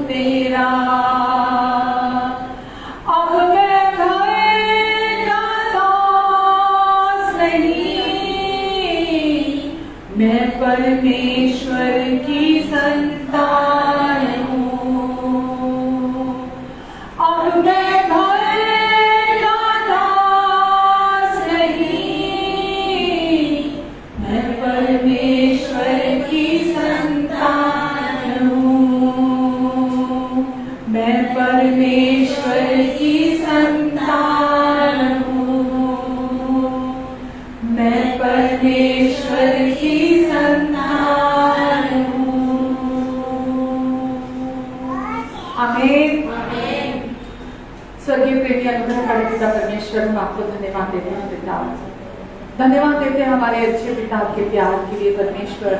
तेरा। अब मैं भय का दास नहीं, मैं परमेश्वर की संतान हूँ। अब मैं भय का दास नहीं, मैं परमेश्वर की संतान हूँ, मैं परमेश्वर की संतान हूँ, मैं परमेश्वर की संतान हूँ। आमीन। स्वर्गीय प्रेमी अनुग्रह खड़े पिता परमेश्वर, हम आपको धन्यवाद देते हैं पिता, धन्यवाद देते हैं हमारे अच्छे पिता के प्यार के लिए परमेश्वर,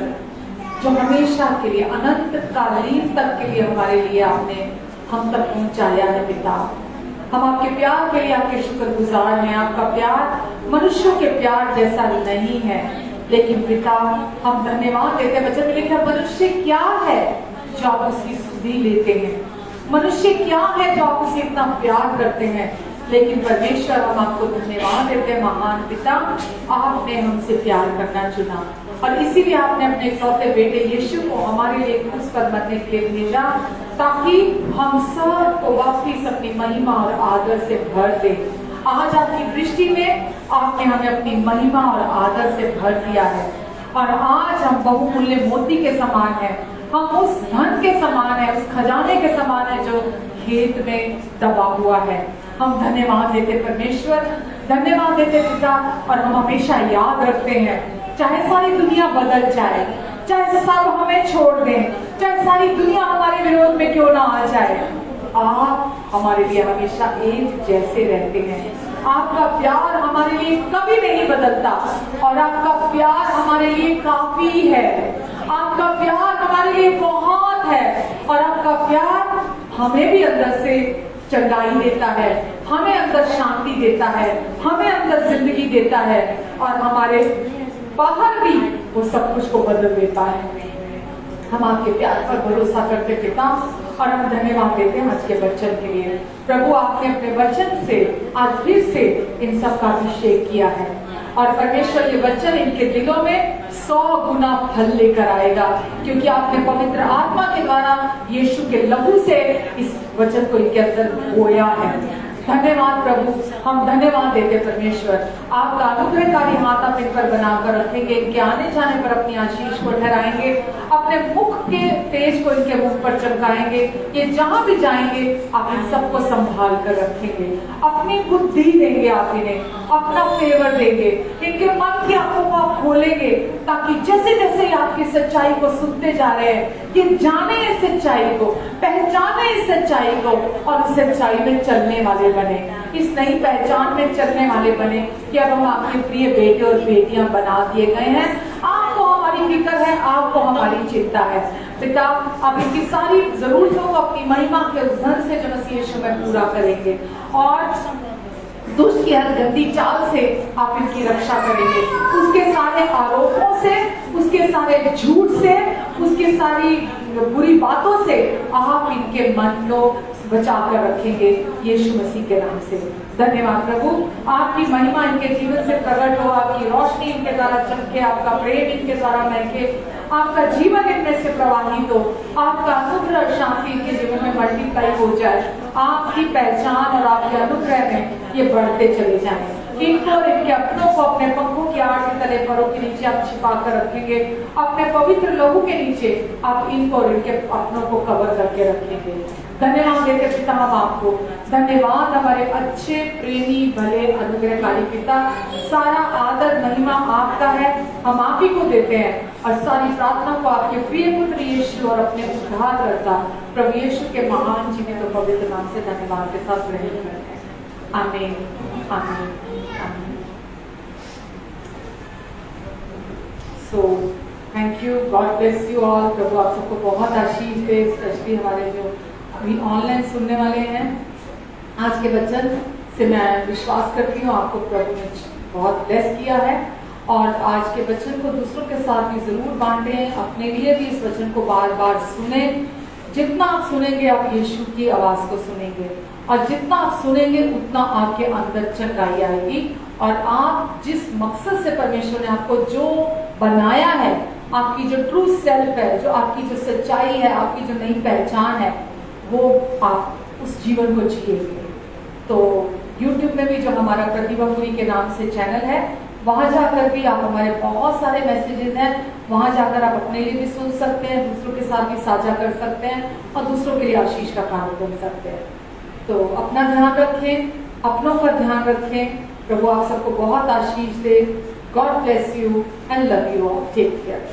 जो हमेशा के लिए अनंत कालीन तक के लिए हमारे लिए आपने हम तक पहुंचाया है पिता। हम आपके प्यार के लिए आपके शुक्रगुजार हैं। आपका प्यार मनुष्यों के प्यार जैसा नहीं है, लेकिन पिता हम धन्यवाद देते हैं। वचन में लिखा मनुष्य क्या है जो आप उसकी सुधि लेते हैं, मनुष्य क्या है जो आप उसे इतना प्यार करते हैं। लेकिन परमेश्वर हम आपको धन्यवाद देते हैं महान पिता, आपने हमसे प्यार करना चुना और इसीलिए आपने अपने इकलौते बेटे यीशु को हमारे लिए क्रूस पर मरने के लिए भेजा, ताकि हम सब को वापिस अपनी महिमा और आदर से भर दे। आज आपकी दृष्टि में आपने हमें अपनी महिमा और आदर से भर दिया है और आज हम बहुमूल्य मोती के समान है, हम उस धन के समान है, उस खजाने के समान है जो खेत में दबा हुआ है। हम धन्यवाद देते परमेश्वर, धन्यवाद देते पिता, और हम हमेशा याद रखते हैं चाहे सारी दुनिया बदल जाए, चाहे सब हमें छोड़ दें, चाहे सारी दुनिया हमारे विरोध में क्यों ना आ जाए, आप हमारे लिए हमेशा एक जैसे रहते हैं। आपका प्यार हमारे लिए कभी नहीं बदलता और आपका प्यार हमारे लिए काफी है। आपका प्यार हमारे लिए बहुत है और आपका प्यार हमें भी अंदर से चंगाई देता है, हमें अंदर शांति देता है, हमें अंदर जिंदगी देता है और हमारे बाहर भी वो सब कुछ को बदल देता है। हम आपके प्यार पर भरोसा करते पिता और हम धन्यवाद देते हैं आज के वचन के लिए। प्रभु आपने अपने वचन से आज फिर से इन सब का अभिषेक किया है और परमेश्वर ये वचन इनके दिलों में 100 गुना फल लेकर आएगा, क्योंकि आपने पवित्र आत्मा के द्वारा यीशु के लहू से इस वचन को इनके अंदर बोया है। धन्यवाद प्रभु, हम धन्यवाद देते परमेश्वर, आपका अनुग्रहकारी हाथ आप इन पर बनाकर रखेंगे, इनके आने जाने पर अपनी आशीष को ठहराएंगे, अपने मुख के तेज को इनके मुख पर चमकाएंगे। ये जहां भी जाएंगे आप इन सबको संभाल कर रखेंगे, अपनी बुद्धि देंगे, आप इन्हें अपना फेवर देंगे, इनके मन की आंखों को आप खोलेंगे, ताकि जैसे जैसे आपकी सच्चाई को सुनते जा रहे हैं ये जाने इस सच्चाई को, पहचाने इस सच्चाई को और उस सच्चाई में चलने वाले बने, इस नई पहचान में चलने वाले बने कि अब हम आपके प्रिय बेटे और बेटियां बना दिए गए हैं। आपको हमारी फिक्र है, आपको हमारी चिंता है पिता। आप इनकी सारी जरूरतों को अपनी महिमा के उस धन से जो मसीह यीशु में पूरा करेंगे और दुष्ट की हर गंदी चाल से आप इनकी रक्षा करेंगे, उसके सारे आरोपों से, उसके सारे झूठ से, उसके सारी बुरी बातों से आप इनके मन को बचा कर रखेंगे यीशु मसीह के नाम से। धन्यवाद प्रभु, आपकी महिमा इनके जीवन से प्रकट हो, आपकी रोशनी इनके द्वारा चमके, आपका प्रेम इनके द्वारा महके, आपका जीवन इनमें से प्रवाहित हो, आपका अनुग्रह और शांति इनके जीवन में मल्टीप्लाई हो जाए, आपकी पहचान और आपके अनुग्रह में ये बढ़ते चले जाएं। इनको और इनके अपनों को अपने पंखों की आड़ के तले परों के नीचे आप छिपा कर रखेंगे, अपने पवित्र लहू के नीचे आप इनको और इनके अपनों को कवर करके रखेंगे। धन्यवाद देते पिता हम आपको, धन्यवाद हमारे अच्छे प्रेमी भले अनुग्रहकारी पिता। सारा आदर महिमा आपका है, हम आप ही को देते हैं और सारी प्रार्थना को आपके प्रिय पुत्र यीशु और अपने उद्धारकर्ता प्रभु यीशु के महान जीवित और पवित्र नाम से धन्यवाद के साथ ग्रहण करते हैं। आमीन, आमीन, आमीन। So, thank you, God bless you all। प्रभु आप सबको बहुत आशीष दे, स्पेशली हमारे जो अभी ऑनलाइन सुनने वाले हैं। आज के वचन से मैं विश्वास करती हूँ आपको प्रभु ने बहुत ब्लेस किया है और आज के वचन को दूसरों के साथ भी जरूर बांटें, अपने लिए भी इस वचन को बार बार सुने। जितना आप सुनेंगे आप यीशु की आवाज को सुनेंगे और जितना आप सुनेंगे उतना आपके अंदर चंगाई आएगी और आप जिस मकसद से परमेश्वर ने आपको जो बनाया है, आपकी जो ट्रू सेल्फ है, जो आपकी जो सच्चाई है, आपकी जो नई पहचान है, वो आप उस जीवन को जिएंगे। तो YouTube में भी जो हमारा प्रतिभापुरी के नाम से चैनल है, वहां जाकर भी आप हमारे बहुत सारे मैसेजेस हैं, वहां जाकर आप अपने लिए भी सुन सकते हैं, दूसरों के साथ भी साझा कर सकते हैं और दूसरों के लिए आशीष का काम कर सकते हैं। तो अपना ध्यान रखें, अपनों का ध्यान रखें। प्रभु आप सबको बहुत आशीष दे। God bless you and love you all. Take care.